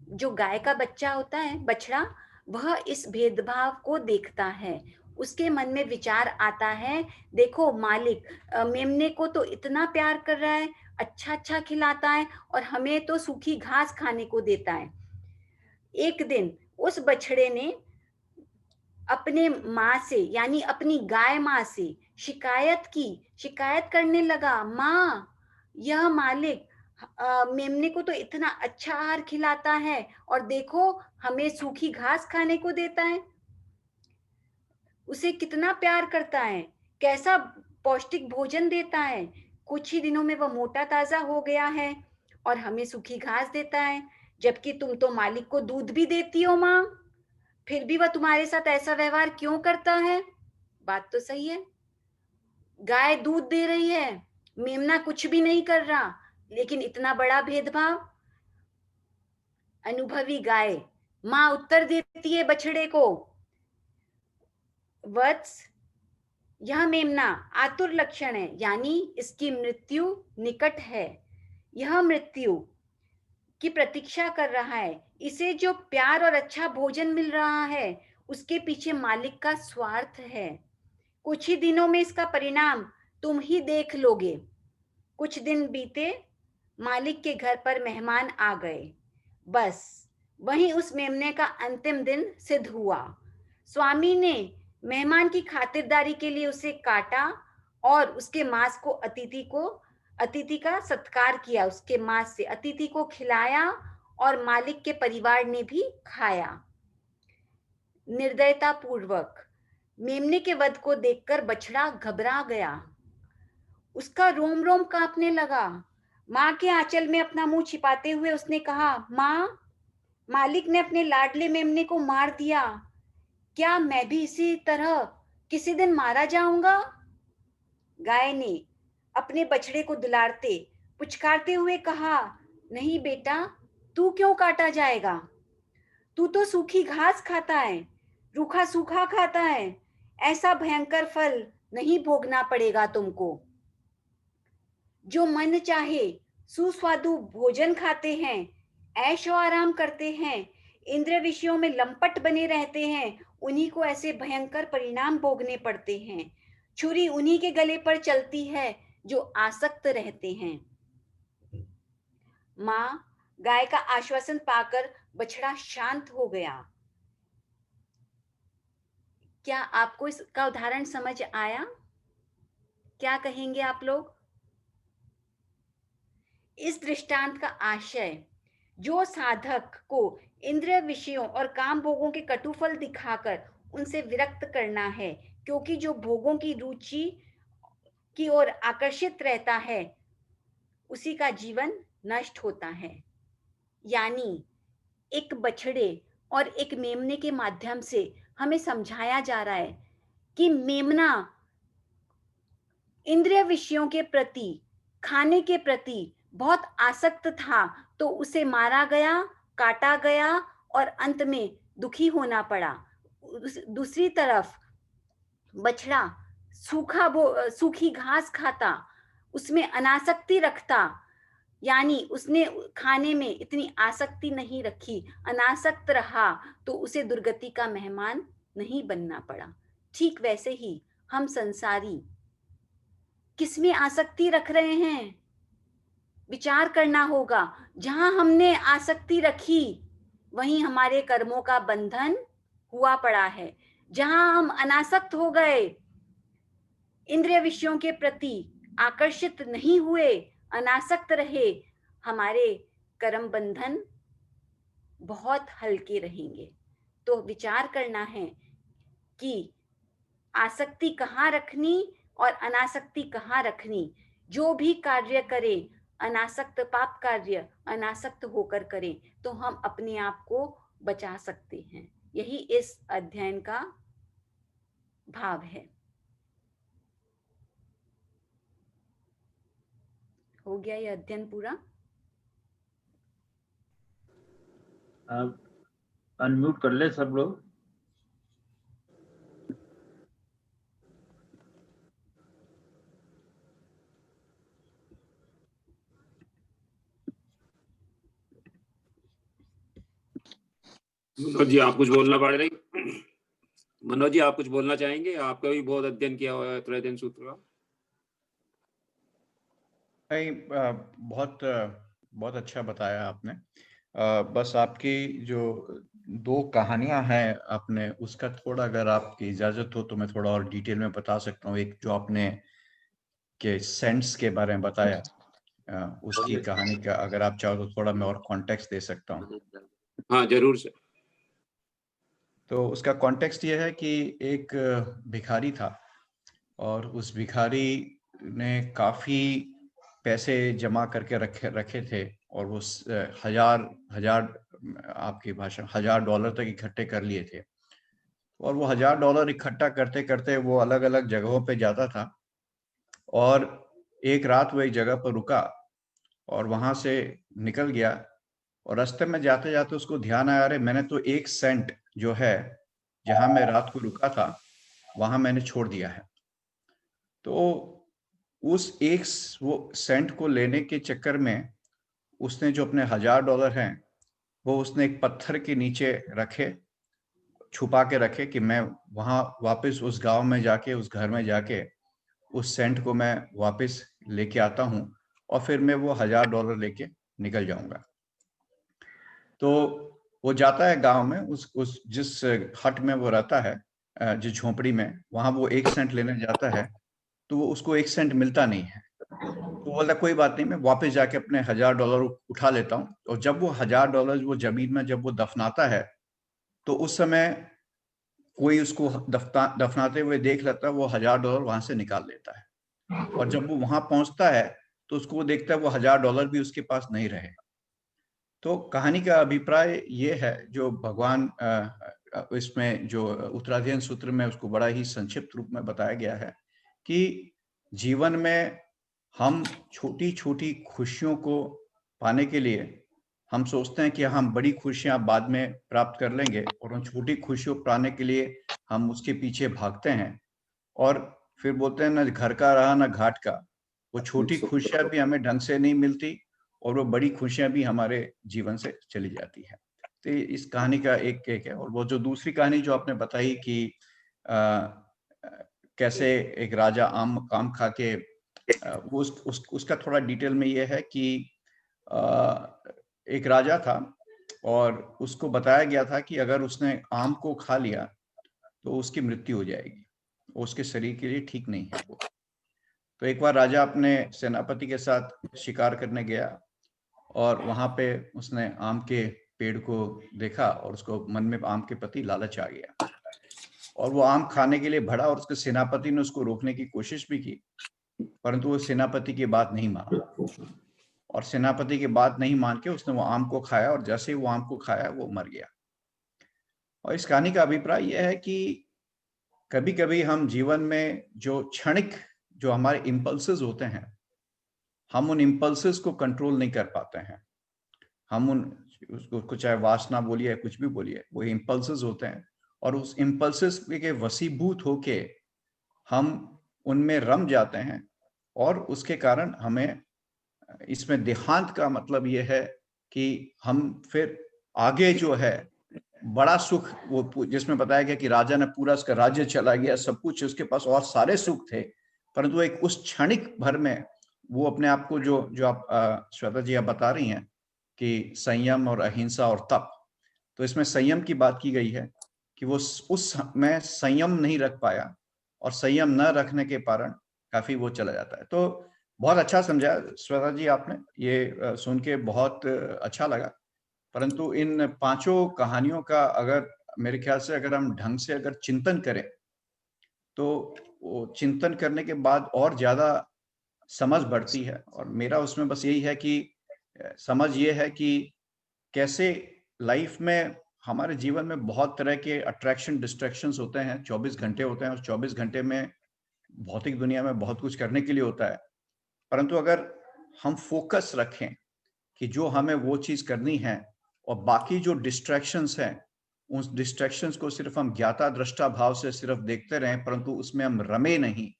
जो गाय का बच्चा होता है, बछड़ा, वह इस भेदभाव को देखता है। उसके मन में विचार आता है, देखो मालिक मेमने को तो इतना प्यार कर रहा है, अच्छा अच्छा खिलाता है और हमें तो सूखी घास खाने को देता है। एक दिन उस बछड़े ने अपने माँ से यानी अपनी गाय माँ से शिकायत करने लगा, माँ, यह मालिक मेमने को तो इतना अच्छा आहार खिलाता है और देखो हमें सूखी घास खाने को देता है, उसे कितना प्यार करता है, कैसा पौष्टिक भोजन देता है। कुछ ही दिनों में वह मोटा ताजा हो गया है और हमें सूखी घास देता है, जबकि तुम तो मालिक को दूध भी देती हो माँ, फिर भी वह तुम्हारे साथ ऐसा व्यवहार क्यों करता है? बात तो सही है। गाय दूध दे रही है, मेमना कुछ भी नहीं कर रहा, लेकिन इतना बड़ा भेदभाव। अनुभवी गाय माँ उत्तर देती है बछड़े को, वत्स यह मेमना आतुर लक्षण है, यानी इसकी मृत्यु निकट है। यह मृत्यु की प्रतीक्षा कर रहा है। इसे जो प्यार और अच्छा भोजन मिल रहा है, उसके पीछे मालिक का स्वार्थ है। कुछ ही दिनों में इसका परिणाम तुम ही देख लोगे। कुछ दिन बीते, मालिक के घर पर मेहमान आ गए। बस वहीं उस मेमने का अंतिम दिन सिद्ध हुआ। स्वामी ने मेहमान की खातिरदारी के लिए उसे काटा और उसके मांस को अतिथि का सत्कार किया, उसके मांस से अतिथि को खिलाया और मालिक के परिवार ने भी खाया। निर्दयता पूर्वक मेमने के वध को देखकर बछड़ा घबरा गया, उसका रोम रोम कांपने लगा। माँ के आंचल में अपना मुंह छिपाते हुए उसने कहा, माँ, मालिक ने अपने लाडले मेमने को मार दिया, क्या मैं भी इसी तरह किसी दिन मारा जाऊंगा? गाय ने अपने बछड़े को दुलारते पुचकारते हुए कहा, नहीं बेटा, तू क्यों काटा जाएगा? तू तो सूखी घास खाता है, रूखा सूखा खाता है, ऐसा भयंकर फल नहीं भोगना पड़ेगा तुमको। जो मन चाहे सुस्वादु भोजन खाते हैं, ऐशो आराम करते हैं, इंद्रिय विषयों में लंपट बने रहते हैं, उन्हीं को ऐसे भयंकर परिणाम भोगने पड़ते हैं। छुरी उन्हीं के गले पर चलती है जो आसक्त रहते हैं। माँ, गाय का आश्वासन पाकर बछड़ा शांत हो गया। क्या आपको इसका उदाहरण समझ आया? क्या कहेंगे आप लोग? इस दृष्टांत का आशय जो साधक को इंद्रिय विषयों और काम भोगों के कटुफल दिखाकर उनसे विरक्त करना है, क्योंकि जो भोगों की रुचि की ओर आकर्षित रहता है उसी का जीवन नष्ट होता है। यानी एक बछड़े और एक मेमने के माध्यम से हमें समझाया जा रहा है कि मेमना इंद्रिय विषयों के प्रति, खाने के प्रति बहुत आसक्त था, तो उसे मारा गया, काटा गया और अंत में दुखी होना पड़ा। दूसरी तरफ बछड़ा सूखी घास खाता, उसमें अनासक्ति रखता, यानी उसने खाने में इतनी आसक्ति नहीं रखी, अनासक्त रहा, तो उसे दुर्गति का मेहमान नहीं बनना पड़ा। ठीक वैसे ही हम संसारी किसमें आसक्ति रख रहे हैं? विचार करना होगा। जहां हमने आसक्ति रखी वहीं हमारे कर्मों का बंधन हुआ पड़ा है। जहां हम अनासक्त हो गए, इंद्रिय विषयों के प्रति आकर्षित नहीं हुए, अनासक्त रहे, हमारे कर्म बंधन बहुत हल्के रहेंगे। तो विचार करना है कि आसक्ति कहाँ रखनी और अनासक्ति कहाँ रखनी। जो भी कार्य करें, अनासक्त पाप कार्य अनासक्त होकर करें, तो हम अपने आप को बचा सकते हैं। यही इस अध्ययन का भाव है। हो गया ये अध्ययन पूरा? आप अनम्यूट कर ले सब लोग। मनोज जी, आप कुछ बोलना पड़ रही? मनोज जी, आप कुछ बोलना चाहेंगे? आपका भी बहुत अध्ययन किया हुआ है त्रैधन सूत्र का। नहीं, बहुत अच्छा बताया आपने। बस आपकी जो 2 कहानियां हैं आपने, उसका थोड़ा अगर आपकी इजाजत हो तो मैं थोड़ा और डिटेल में बता सकता हूँ। एक जो आपने के सेंट्स के बारे में बताया, उसकी कहानी का अगर आप चाहो तो थोड़ा मैं और कॉन्टेक्स्ट दे सकता हूँ। हाँ जरूर सर। तो उसका कॉन्टेक्स्ट ये है कि एक भिखारी था और उस भिखारी ने काफी पैसे जमा करके रखे थे और वो हजार हजार आपकी भाषा $1000 तक इकट्ठे कर लिए थे। और वो $1000 इकट्ठा करते करते वो अलग अलग जगहों पे जाता था और एक रात वो एक जगह पर रुका और वहां से निकल गया और रास्ते में जाते जाते उसको ध्यान आया, अरे मैंने तो 1 सेंट जो है जहां मैं रात को रुका था वहां मैंने छोड़ दिया है। तो उस एक वो सेंट को लेने के चक्कर में उसने जो अपने $1000 हैं वो उसने एक पत्थर के नीचे रखे, छुपा के रखे कि मैं वहां वापस उस गांव में जाके उस घर में जाके उस सेंट को मैं वापस लेके आता हूँ और फिर मैं वो $1000 लेके निकल जाऊंगा। तो वो जाता है गांव में, उस जिस हट में वो रहता है, जिस झोपड़ी में, वहां वो 1 सेंट लेने जाता है तो वो उसको 1 सेंट मिलता नहीं है। तो बोलता कोई बात नहीं, मैं वापस जाके अपने $1000 उठा लेता हूँ। और जब वो $1000 वो जमीन में जब वो दफनाता है तो उस समय कोई उसको दफनाते हुए देख लेता है, वो $1000 वहां से निकाल लेता है। और जब वो वहां पहुंचता है तो उसको वो देखता है वो $1000 भी उसके पास नहीं रहे। तो कहानी का अभिप्राय ये है, जो भगवान इसमें जो उत्तराधियन सूत्र में उसको बड़ा ही संक्षिप्त रूप में बताया गया है कि जीवन में हम छोटी छोटी खुशियों को पाने के लिए हम सोचते हैं कि हम बड़ी खुशियां बाद में प्राप्त कर लेंगे और उन छोटी खुशियों को पाने के लिए हम उसके पीछे भागते हैं और फिर बोलते हैं ना घर का रहा ना घाट का। वो छोटी खुशियां भी हमें ढंग से नहीं मिलती और वो बड़ी खुशियां भी हमारे जीवन से चली जाती है। तो इस कहानी का एक एक है। और वो जो दूसरी कहानी जो आपने बताई कि कैसे एक राजा आम खा के वो उसका थोड़ा डिटेल में ये है कि एक राजा था और उसको बताया गया था कि अगर उसने आम को खा लिया तो उसकी मृत्यु हो जाएगी, उसके शरीर के लिए ठीक नहीं है वो। तो एक बार राजा अपने सेनापति के साथ शिकार करने गया और वहां पे उसने आम के पेड़ को देखा और उसको मन में आम के प्रति लालच आ गया और वो आम खाने के लिए बढ़ा और उसके सेनापति ने उसको रोकने की कोशिश भी की, परंतु वो सेनापति की बात नहीं माना और सेनापति की बात नहीं मान के उसने वो आम को खाया और जैसे ही वो आम को खाया वो मर गया। और इस कहानी का अभिप्राय यह है कि कभी कभी हम जीवन में जो क्षणिक जो हमारे इम्पल्सेस होते हैं, हम उन इम्पल्सेस को कंट्रोल नहीं कर पाते हैं। हम उसको चाहे वासना बोलिए कुछ भी बोलिए, वो इम्पल्सेस होते हैं और उस इम्पल्सेस के वशीभूत होके हम उनमें रम जाते हैं और उसके कारण हमें इसमें देहांत का मतलब ये है कि हम फिर आगे जो है बड़ा सुख, वो जिसमें बताया गया कि राजा ने पूरा उसका राज्य चला गया, सब कुछ उसके पास और सारे सुख थे, परंतु एक उस क्षणिक भर में वो अपने आप को जो आप श्वेता जी आप बता रही हैं कि संयम और अहिंसा और तप, तो इसमें संयम की बात की गई है कि वो उस में संयम नहीं रख पाया और संयम न रखने के कारण काफी वो चला जाता है। तो बहुत अच्छा समझा श्वेता जी आपने, ये सुन के बहुत अच्छा लगा। परंतु इन 5 कहानियों का अगर मेरे ख्याल से अगर हम ढंग से अगर चिंतन करें तो वो चिंतन करने के बाद और ज्यादा समझ बढ़ती है। और मेरा उसमें बस यही है कि समझ ये है कि कैसे लाइफ में हमारे जीवन में बहुत तरह के अट्रैक्शन डिस्ट्रैक्शंस होते हैं, 24 घंटे होते हैं और 24 घंटे में भौतिक दुनिया में बहुत कुछ करने के लिए होता है। परंतु अगर हम फोकस रखें कि जो हमें वो चीज करनी है और बाकी जो डिस्ट्रैक्शंस हैं उस डिस्ट्रैक्शंस को सिर्फ हम ज्ञाता दृष्टा भाव से सिर्फ देखते रहें, परंतु उसमें हम रमे नहीं,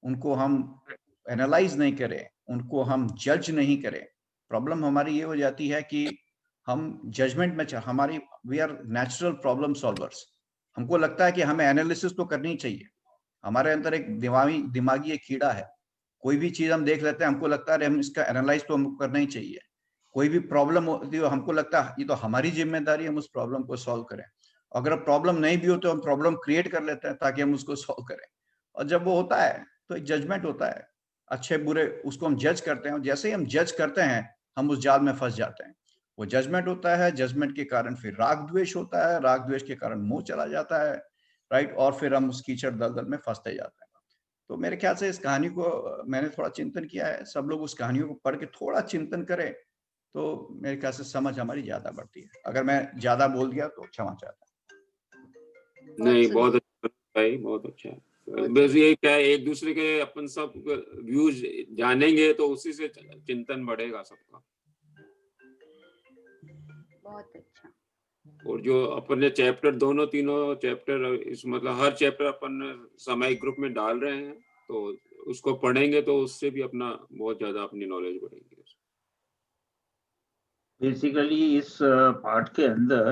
उनको हम एनालाइज नहीं करें, उनको हम जज नहीं करें। प्रॉब्लम हमारी ये हो जाती है कि हम जजमेंट में हमारी we are natural problem solvers. हमको लगता है कि हमें एनालिसिस तो करनी चाहिए, हमारे अंदर एक दिमागी एक कीड़ा है, कोई भी चीज हम देख लेते हैं हमको लगता है हम इसका एनालाइज तो हमको करना ही चाहिए। कोई भी प्रॉब्लम होती है हमको लगता है ये तो हमारी जिम्मेदारी है हम उस प्रॉब्लम को सॉल्व करें। अगर प्रॉब्लम नहीं भी हो तो हम प्रॉब्लम क्रिएट कर लेते हैं ताकि हम उसको सॉल्व करें। और जब वो होता है तो एक जजमेंट होता है, अच्छे बुरे उसको हम जज करते हैं, और जैसे ही हम जज करते हैं हम उस जाल में फंस जाते हैं। वो जजमेंट होता है, जजमेंट के कारण फिर राग द्वेष होता है, राग द्वेष के कारण मोह चला जाता है, राइट, और फिर हम उस कीचड़ दलदल में फंसते जाते हैं। तो मेरे ख्याल से इस कहानी को मैंने थोड़ा चिंतन किया है, सब लोग उस कहानियों को पढ़ के थोड़ा चिंतन करें तो मेरे ख्याल से समझ हमारी ज्यादा बढ़ती है। अगर मैं ज्यादा बोल दिया तो क्षमा चाहता हूँ। नहीं, बहुत अच्छा भाई, बहुत अच्छा है। बस ये क्या है, एक दूसरे के अपन सब व्यूज जानेंगे तो उसी से चिंतन बढ़ेगा सबका। बहुत अच्छा। और जो अपन ने चैप्टर, दोनों तीनों चैप्टर, इस मतलब हर चैप्टर अपन सामयिक ग्रुप में डाल रहे हैं, तो उसको पढ़ेंगे तो उससे भी अपना बहुत ज्यादा अपनी नॉलेज बढ़ेगी। बेसिकली इस पार्ट के अंदर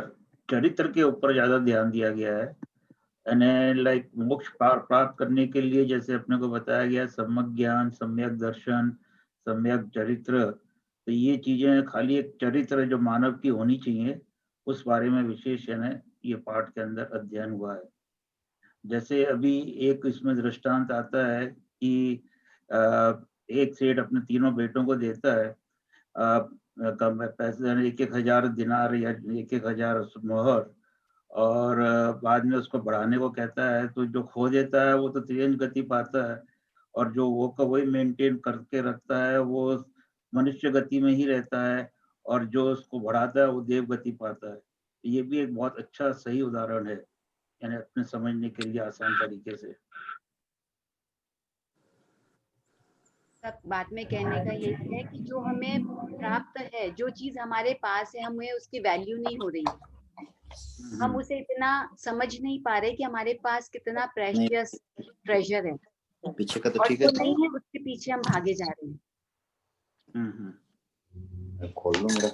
चरित्र के ऊपर ज्यादा ध्यान दिया गया है, यानी लाइक मोक्ष प्राप्त करने के लिए जैसे अपने को बताया गया सम्यक ज्ञान, सम्यक दर्शन, सम्यक चरित्र, तो ये चीजें खाली एक चरित्र जो मानव की होनी चाहिए उस बारे में विशेष है ये पाठ के अंदर अध्ययन हुआ है। जैसे अभी एक इसमें दृष्टांत आता है कि एक सेठ अपने तीनों बेटों को देता है पैसे 1,000 दिनार या 1,000 मोहर, और बाद में उसको बढ़ाने को कहता है, तो जो खो देता है वो तो त्रियंज गति पाता है, और जो वो का वही मेंटेन करके रखता है वो मनुष्य गति में ही रहता है, और जो उसको बढ़ाता है वो देव गति पाता है। ये भी एक बहुत अच्छा सही उदाहरण है, यानी अपने समझने के लिए आसान तरीके से। सब बात में कहने का यही है कि जो हमें प्राप्त है, जो चीज हमारे पास है, हमें उसकी वैल्यू नहीं हो रही, हम उसे इतना समझ नहीं पा रहे कि हमारे पास कितना प्रेशियस ट्रेजर है, पीछे का तो और ठीक जो है, नहीं है उसके पीछे हम भागे जा रहे हैं। खोल लो मेरा।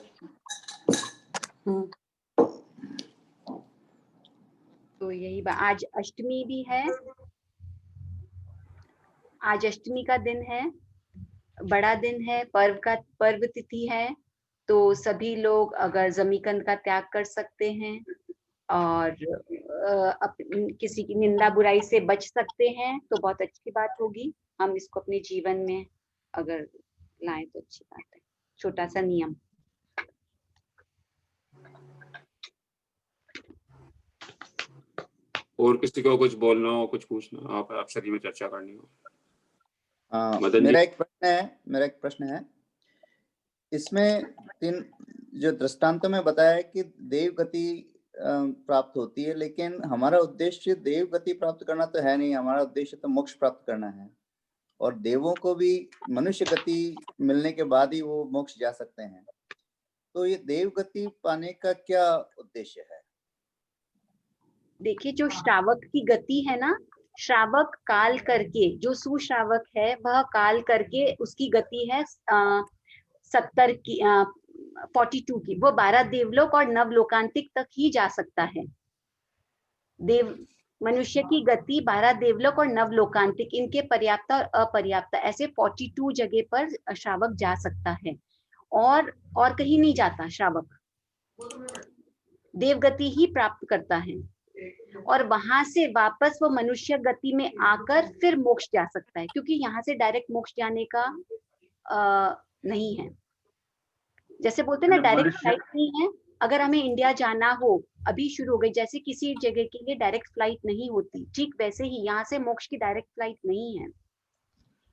तो यही बात, आज अष्टमी भी है, आज अष्टमी का दिन है, बड़ा दिन है, पर्व तिथि है, तो सभी लोग अगर जमीकंद का त्याग कर सकते हैं और किसी की निंदा बुराई से बच सकते हैं तो बहुत अच्छी बात होगी। हम इसको अपने जीवन में अगर लाएं तो अच्छी बात है, छोटा सा नियम। और किसी को कुछ बोलना हो, कुछ पूछना, आप सभी में चर्चा करनी हो? मेरा एक प्रश्न है। इसमें 3 जो दृष्टांतों में बताया है कि देव गति प्राप्त होती है, लेकिन हमारा उद्देश्य देव गति प्राप्त करना तो है नहीं, हमारा उद्देश्य तो मोक्ष प्राप्त करना है, और देवों को भी मनुष्य गति मिलने के बाद ही वो मोक्ष जा सकते हैं। तो ये देव गति पाने का क्या उद्देश्य है? देखिए, जो श्रावक की गति है ना, श्रावक काल करके, जो सुश्रावक है वह काल करके उसकी गति है 70 की 42 की, वो 12 देवलोक और नवलोकांतिक तक ही जा सकता है। मनुष्य की गति 12 देवलोक और नवलोकांतिक, इनके पर्याप्त और अपर्याप्त, ऐसे 42 जगह पर श्रावक जा सकता है, और कहीं नहीं जाता श्रावक, देवगति ही प्राप्त करता है, और वहां से वापस वो मनुष्य गति में आकर फिर मोक्ष जा सकता है, क्योंकि यहाँ से डायरेक्ट मोक्ष जाने का नहीं है। जैसे बोलते ना, डायरेक्ट फ्लाइट नहीं है। अगर हमें इंडिया जाना हो, अभी शुरू हो गई, जैसे किसी जगह के लिए डायरेक्ट फ्लाइट नहीं होती, ठीक वैसे ही यहाँ से मोक्ष की डायरेक्ट फ्लाइट नहीं है।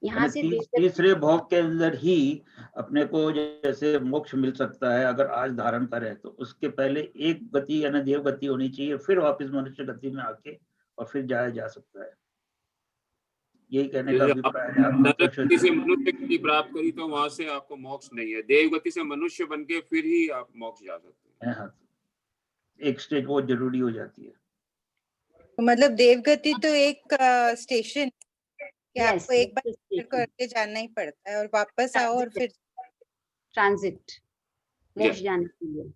यहाँ से तीसरे भोग के अंदर ही अपने को जैसे मोक्ष मिल सकता है अगर आज धारण करे, तो उसके पहले एक गति यानी देव गति होनी चाहिए, फिर वापस मनुष्य गति में आके और फिर जाया जा सकता है। यही कहने का अभिप्राय है। गति से मनुष्य गति प्राप्त करी तो वहां से आपको मोक्ष नहीं है, देव गति से मनुष्य बन के फिर ही आप मोक्ष जा सकते हैं। हाँ, एक स्टेज बहुत जरूरी हो जाती है। मतलब देव गति तो एक स्टेशन, आपको एक बार करके जाना ही पड़ता है और वापस आओ और फिर ट्रांजिट मोक्ष जाने के लिए।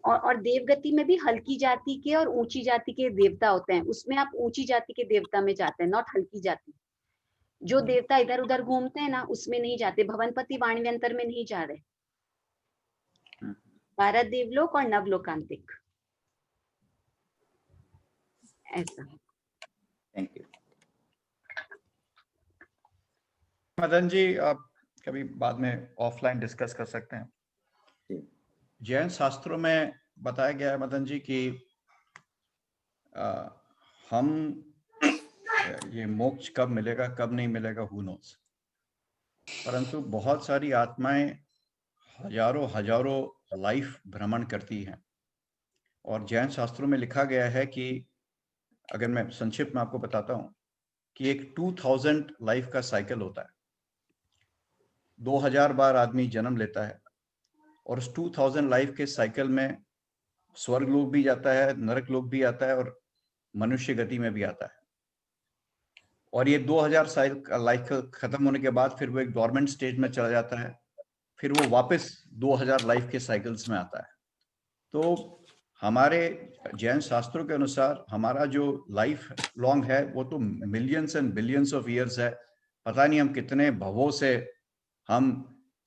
और देवगति में भी हल्की जाति के और ऊंची जाति के देवता होते हैं, उसमें आप ऊंची जाति के देवता में जाते हैं, नॉट हल्की जाति। जो देवता इधर उधर घूमते हैं ना, उसमें नहीं जाते, भवनपति वाणव्यंतर में नहीं जा रहे। 12 देवलोक और नवलोकांतिक, ऐसा। Thank you. मदन जी, आप कभी बाद में ऑफलाइन डिस्कस कर सकते हैं। जैन शास्त्रों में बताया गया है मदन जी कि हम ये मोक्ष कब मिलेगा कब नहीं मिलेगा, हु नोस, परंतु बहुत सारी आत्माएं हजारों हजारों लाइफ भ्रमण करती हैं। और जैन शास्त्रों में लिखा गया है कि, अगर मैं संक्षिप्त में आपको बताता हूं, कि एक 2000 लाइफ का साइकिल होता है। 2000 बार आदमी जन्म लेता है और उस 2000 लाइफ के साइकिल में स्वर्ग लोक भी जाता है, नरक लोक भी आता है और मनुष्य गति में भी आता है। और ये 2000 साल का लाइफ खत्म होने के बाद फिर वो एक डोरमेंट स्टेज में चला जाता है, फिर वो वापस 2000 लाइफ के साइकिल्स में आता है। तो हमारे जैन शास्त्रों के अनुसार हमारा जो लाइफ लॉन्ग है वो तो millions and billions of years है। पता नहीं हम कितने भवों से हम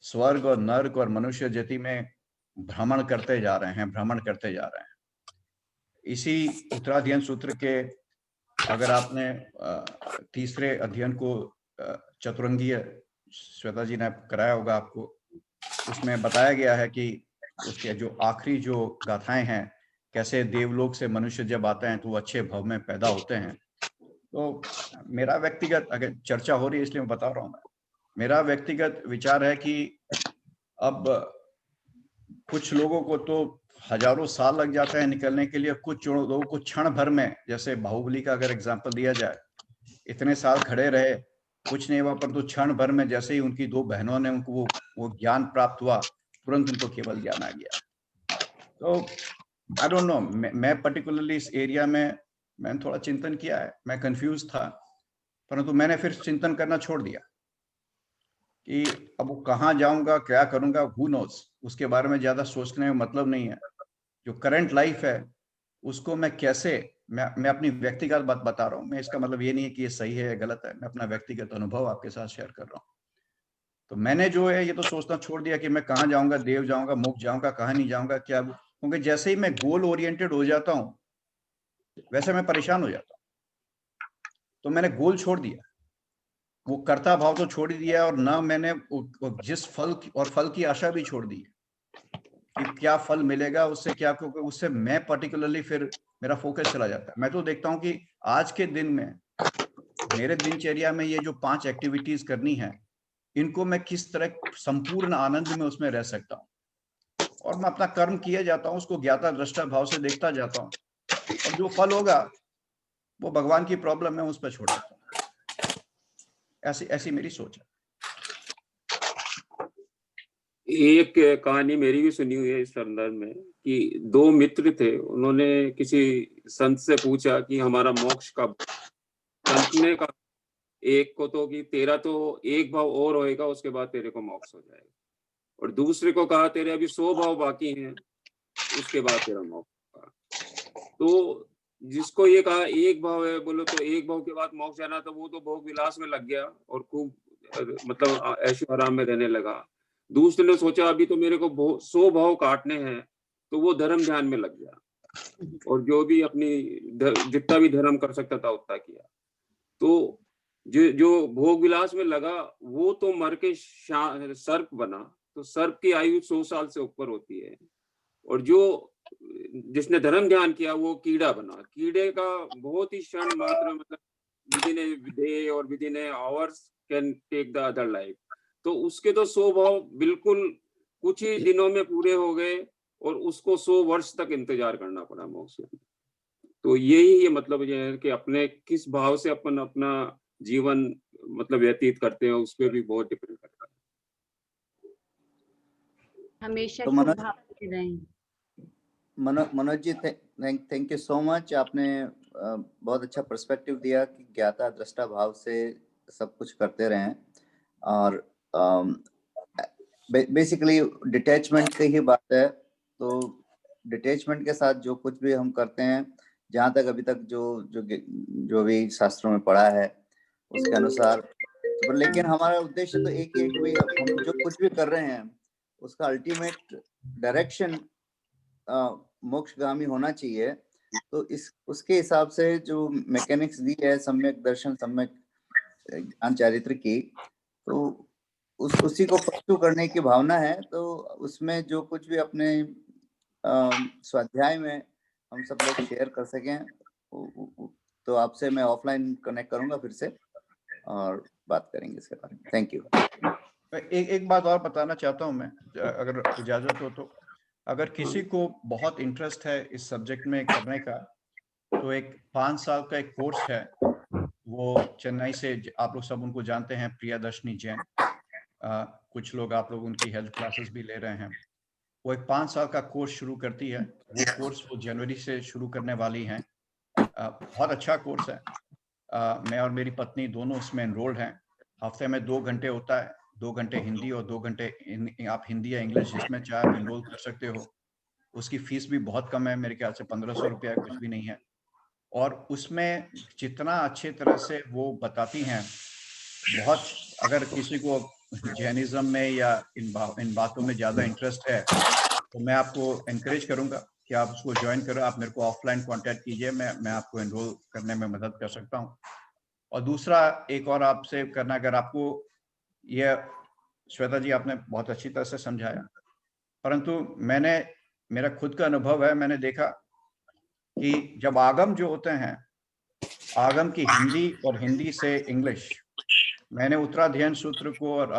स्वर्ग और नर्क और मनुष्य जाति में भ्रमण करते जा रहे हैं। इसी उत्तराध्ययन सूत्र के, अगर आपने तीसरे अध्ययन को चतुरंगीय श्वेता जी ने कराया होगा आपको, उसमें बताया गया है कि उसके जो आखिरी जो गाथाएं हैं, कैसे देवलोक से मनुष्य जब आते हैं तो वो अच्छे भव में पैदा होते हैं। तो मेरा व्यक्तिगत, अगर चर्चा हो रही है इसलिए मैं बता रहा हूँ, मेरा व्यक्तिगत विचार है कि अब कुछ लोगों को तो हजारों साल लग जाता है निकलने के लिए, कुछ लोगों को क्षण भर में, जैसे बाहुबली का अगर एग्जांपल दिया जाए, इतने साल खड़े रहे, कुछ नहीं हुआ, परंतु क्षण भर में जैसे ही उनकी दो बहनों ने उनको वो ज्ञान प्राप्त हुआ, तुरंत उनको केवल ज्ञान आ गया। तो आई डोंट नो, मैं पर्टिकुलरली इस एरिया में मैंने थोड़ा चिंतन किया है, मैं कंफ्यूज था, परंतु मैंने फिर चिंतन करना छोड़ दिया कि अब कहाँ जाऊंगा, क्या करूंगा, हु नोस, उसके बारे में ज्यादा सोचने में मतलब नहीं है। जो करंट लाइफ है उसको मैं कैसे, मैं अपनी व्यक्तिगत बात बता रहा हूँ, मैं इसका मतलब ये नहीं है कि ये सही है या गलत है, मैं अपना व्यक्तिगत अनुभव आपके साथ शेयर कर रहा हूँ। तो मैंने जो है ये तो सोचना छोड़ दिया कि मैं कहाँ जाऊंगा, देव जाऊंगा, मोक्ष जाऊंगा, कहाँ नहीं जाऊंगा, क्या, क्योंकि जैसे ही मैं गोल ओरिएंटेड हो जाता हूँ वैसे मैं परेशान हो जाता हूँ। तो मैंने गोल छोड़ दिया, वो कर्ता भाव तो छोड़ ही दिया, और ना मैंने जिस फल और फल की आशा भी छोड़ दी कि क्या फल मिलेगा उससे, क्या, क्योंकि उससे मैं पर्टिकुलरली फिर मेरा फोकस चला जाता है। मैं तो देखता हूँ कि आज के दिन में मेरे दिनचर्या में ये जो 5 एक्टिविटीज करनी है, इनको मैं किस तरह संपूर्ण आनंद में उसमें रह सकता हूँ, और मैं अपना कर्म किए जाता हूँ, उसको ज्ञाता दृष्टा भाव से देखता जाता हूँ, और जो फल होगा वो भगवान की प्रॉब्लम है, उस पर छोड़ देता हूँ। ऐसी मेरी सोच है। एक कहानी मेरी भी सुनी हुई है इस संदर्भ में, कि 2 मित्र थे, उन्होंने किसी संत से पूछा कि हमारा मोक्ष कब। संत ने कहा एक को तो कि तेरा तो एक भाव और होएगा, उसके बाद तेरे को मोक्ष हो जाएगा, और दूसरे को कहा तेरे अभी 100 भाव बाकी हैं, उसके बाद तेरा मोक्ष होगा। तो जिसको ये कहा एक भाव है, बोलो तो एक भाव के बाद मोक्ष जाना, तो वो तो भोग विलास में लग गया और खूब मतलब ऐशो आराम में रहने लगा। दूसरे ने सोचा अभी तो मेरे को 100 भाव काटने हैं, तो वो धर्म ध्यान में लग गया और जो भी अपनी जितना भी धर्म कर सकता था उतना किया। तो जो भोग विलास में लगा वो तो मर के सर्प बना, तो सर्प की आयु 100 साल से ऊपर होती है, और जो जिसने धर्म ध्यान किया वो कीड़ा बना। कीड़े का बहुत ही क्षण मात्र, मतलब विदिन ए डे और within a hours can take the other life. तो उसके तो 100 भाव बिल्कुल कुछ ही दिनों में पूरे हो गए और उसको 100 वर्ष तक इंतजार करना पड़ा मोक्ष। तो यही मतलब ये है कि अपने किस भाव से अपन अपना जीवन मतलब व्यतीत करते हैं, उस पर भी बहुत डिपेंड करता है। हमेशा तो शुभ भाव से रहें। Manoj ji, thank you so much. आपने बहुत अच्छा पर्सपेक्टिव दिया कि ज्ञाता दृष्टा भाव से सब कुछ करते रहें, और बेसिकली डिटैचमेंट की ही बात है। तो डिटैचमेंट के साथ जो कुछ भी हम करते हैं, जहाँ तक अभी तक जो भी शास्त्रों में पढ़ा है उसके अनुसार, तो लेकिन हमारा उद्देश्य तो एक ही है कि भाई हम जो कुछ भी कर रहे हैं उसका अल्टीमेट डायरेक्शन मोक्षगामी होना चाहिए। तो उसके हिसाब से जो मैकेनिक्स दी है सम्यक दर्शन, सम्यक ज्ञान चारित्र की, तो उसी को परस्यू करने की भावना है। तो उसमें जो कुछ भी अपने स्वाध्याय में हम सब लोग शेयर कर सकें, तो आपसे मैं ऑफलाइन कनेक्ट करूंगा फिर से और बात करेंगे इसके बारे में। Thank you. एक बात और बताना चाहता हूं मैं, अगर इजाजत हो तो। अगर किसी को बहुत इंटरेस्ट है इस सब्जेक्ट में करने का, तो एक 5 साल का एक कोर्स है, वो चेन्नई से, आप लोग सब उनको जानते हैं, प्रियदर्शनी जैन। कुछ लोग आप लोग उनकी हेल्थ क्लासेस भी ले रहे हैं। वो एक 5 साल का कोर्स शुरू करती है। वो कोर्स वो जनवरी से शुरू करने वाली हैं। बहुत अच्छा कोर्स है। मैं और मेरी पत्नी दोनों उसमें एनरोल्ड हैं। हफ्ते में 2 घंटे होता है, 2 घंटे हिंदी और 2 घंटे आप हिंदी या इंग्लिश जिसमें चाहे आप एनरोल कर सकते हो। उसकी फीस भी बहुत कम है, मेरे ख्याल से 1500 रुपया, कुछ भी नहीं है। और उसमें जितना अच्छे तरह से वो बताती हैं, बहुत, अगर किसी को जैनिज्म में या इन बातों में ज़्यादा इंटरेस्ट है, तो मैं आपको एनकरेज करूंगा कि आप उसको ज्वाइन करो। आप मेरे को ऑफलाइन कांटेक्ट कीजिए, मैं आपको एनरोल करने में मदद कर सकता हूं। और दूसरा एक और आपसे करना, अगर आपको ये, श्वेता जी आपने बहुत अच्छी तरह से समझाया, परंतु मेरा खुद का अनुभव है, मैंने देखा कि जब आगम जो होते हैं, आगम की हिंदी और हिंदी से इंग्लिश, मैंने उत्तराध्ययन सूत्र को और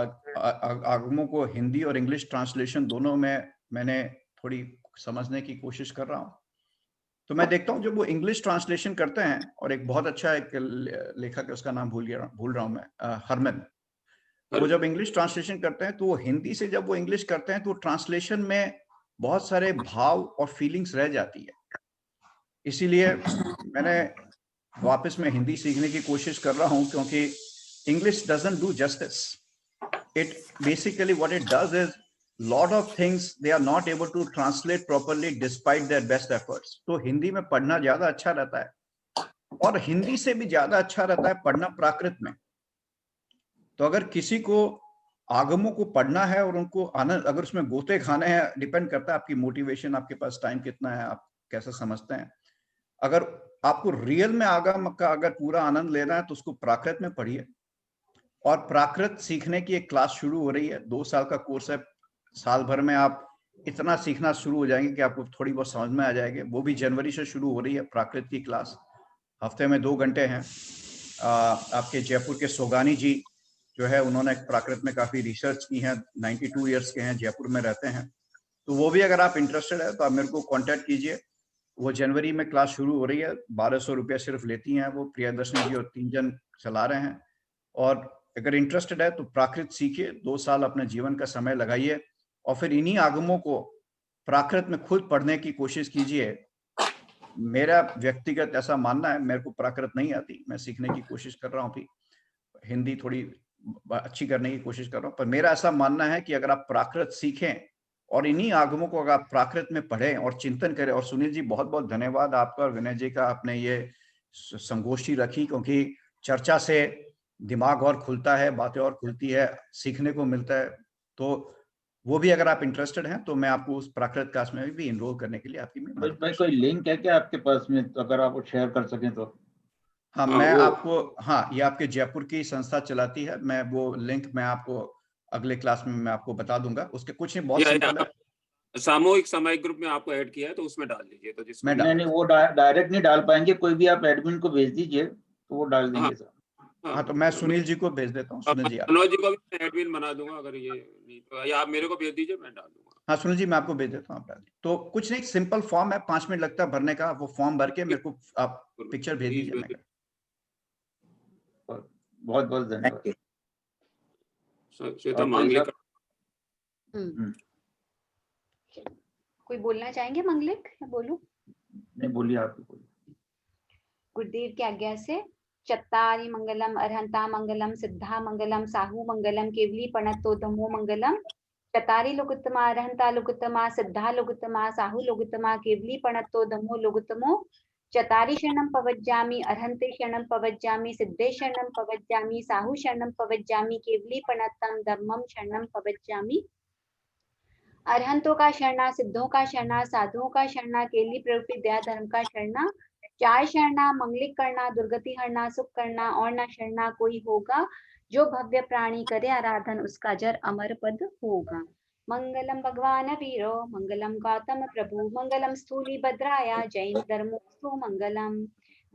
आगमों को हिंदी और इंग्लिश ट्रांसलेशन दोनों में मैंने थोड़ी समझने की कोशिश कर रहा हूँ। तो मैं देखता हूँ जब वो इंग्लिश ट्रांसलेशन करते हैं, और एक बहुत अच्छा एक लेखक है, उसका नाम भूल रहा हूँ मैं, हरमन। वो जब इंग्लिश ट्रांसलेशन करते हैं, तो वो हिंदी से जब वो इंग्लिश करते हैं, तो ट्रांसलेशन में बहुत सारे भाव और फीलिंग्स रह जाती है। इसीलिए मैंने वापस में हिंदी सीखने की कोशिश कर रहा हूँ, क्योंकि English doesn't do justice. It basically, what it does is, lot of things they are not able to translate properly despite their best efforts. तो हिंदी में पढ़ना ज्यादा अच्छा रहता है, और हिंदी से भी ज्यादा अच्छा रहता है पढ़ना प्राकृत में। तो अगर किसी को आगमों को पढ़ना है और उनको आनंद, अगर उसमें गोते खाने हैं, डिपेंड करता है आपकी मोटिवेशन, आपके पास टाइम कितना है, आप कैसा समझते हैं। अगर आपको रियल में आगम का अगर पूरा आनंद लेना है, तो उसको प्राकृत में पढ़िए। और प्राकृत सीखने की एक क्लास शुरू हो रही है, 2 साल का कोर्स है। साल भर में आप इतना सीखना शुरू हो जाएंगे कि आपको थोड़ी बहुत समझ में आ जाएगी। वो भी जनवरी से शुरू हो रही है प्राकृत की क्लास। हफ्ते में 2 घंटे हैं। आपके जयपुर के सोगानी जी जो है, उन्होंने प्राकृत में काफी रिसर्च की है, 92 ईयर्स के हैं, जयपुर में रहते हैं। तो वो भी, अगर आप इंटरेस्टेड है, तो आप मेरे को कॉन्टेक्ट कीजिए। वो जनवरी में क्लास शुरू हो रही है, 1200 रुपया सिर्फ लेती हैं वो, प्रियदर्शनी जी और 3 जन चला रहे हैं। और अगर इंटरेस्टेड है तो प्राकृत सीखिए, 2 साल अपने जीवन का समय लगाइए, और फिर इन्हीं आगमों को प्राकृत में खुद पढ़ने की कोशिश कीजिए। मेरा व्यक्तिगत ऐसा मानना है, मेरे को प्राकृत नहीं आती, मैं सीखने की कोशिश कर रहा हूँ, अभी हिंदी थोड़ी अच्छी करने की कोशिश कर रहा हूँ, पर मेरा ऐसा मानना है कि अगर आप प्राकृत सीखें और इन्हीं आगमों को अगर आप प्राकृत में पढ़ें और चिंतन करें। और सुनील जी, बहुत बहुत धन्यवाद आपका और विनय जी का, आपने ये संगोष्ठी रखी, क्योंकि चर्चा से दिमाग और खुलता है, बातें और खुलती है, सीखने को मिलता है। तो वो भी अगर आप इंटरेस्टेड हैं, तो मैं आपको उस प्राकृत क्लास में भी इनरोल करने के लिए आपकी भाई कोई लिंक है क्या आपके पास में, तो अगर आप शेयर कर सकें तो। हाँ, मैं आपको, हाँ, ये आपके जयपुर की संस्था चलाती है, मैं वो लिंक मैं आपको अगले क्लास में मैं आपको बता दूंगा। उसके कुछ नहीं, बहुत सिंपल है। सामूहिक सामयिक ग्रुप में आपको ऐड किया है, तो उसमें डाल दीजिए। तो जिसमें नहीं, वो डायरेक्ट नहीं डाल पाएंगे, कोई भी आप एडमिन को भेज दीजिए तो वो डाल देंगे सर। हाँ, तो मैं सुनील जी को भेज देता हूँ। सुनील जी, मनोज जी को भी एडमिन बना दूंगा, अगर ये नहीं तो, या आप मेरे को भेज दीजिए, मैं डाल दूंगा। हाँ सुनील जी, मैं आपको भेज देता हूँ। तो कुछ नहीं, सिंपल फॉर्म है, 5 मिनट लगता है भरने का। वो फॉर्म भर के मेरे को आप पिक्चर भेज दीजिए। बहुत बहुत धन्यवाद। श्वेता मंगलिक, कोई बोलना चाहेंगे? मंगलिक, मैं बोलूं? नहीं, बोलिए, आप बोलिए। गुरुदेव की आज्ञा से, चत्तारि मंगलम अरहंता मंगलम सिद्धा मंगलम साहू मंगलम केवली प्रणतो धम्मो मंगलम। चत्तारि लोकोत्तमा अरहंता लोकोत्तमा सिद्धा लोकोत्तमा साहू लोकोत्तमा केवली प्रणतो धम्मो लोकोत्तमो। चत्तारि शरणं पवज्जामि अरहंते शरणं पवज्जामि सिद्धे शरणं पवज्जामि साहू शरणं पवज्जामि केवली प्रणतं धम्मं शरणं पवज्जामि। अरहंतों का शरणा, सिद्धों का शरणा, साधुओं का शरणा, केली प्रवृत्ति दया धर्म का शरणा। 4 शरणा, मंगलिक करना, दुर्गति हरना, सुख करना, और न शरणा कोई होगा। जो भव्य प्राणी करे आराधन उसका जर अमर पद होगा। मंगलम भगवान वीरो मंगलम गौतम प्रभु मंगलम स्थूली भद्राया जैन धर्मोस्तु मंगलम।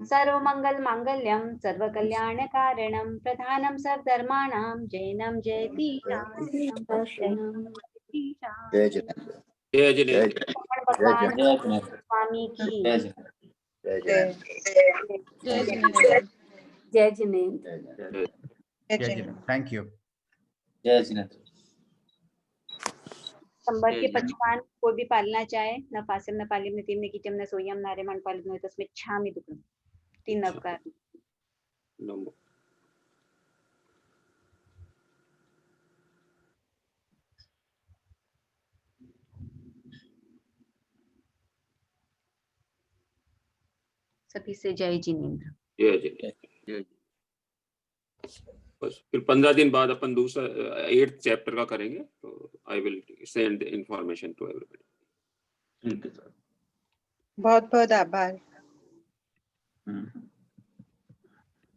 सर्व मंगल मांगल्यम सर्व कल्याण कारणम प्रधानम सर्वधर्माणां जैनम जयति जय जिनेंद्र। जय जिनेंद्र। भगवान स्वामी की जय जय जय जिनेंद्र। जय जिनेंद्र। Thank you. जय जिनेंद्र। संबर के 55 कोई भी पालना चाहे न फासिम न पालिम न तीम न कीचम न सोयम न रेमन पालिम न तस्में छामि दुक्कम 3 नवकार। नमो। सभी से जय जिनेंद्र। जय जिनेंद्र। बस फिर 15 दिन बाद अपन दूसरा 8th चैप्टर का करेंगे, तो I will send information to everybody. ठीक है सर। बहुत बहुत आभार।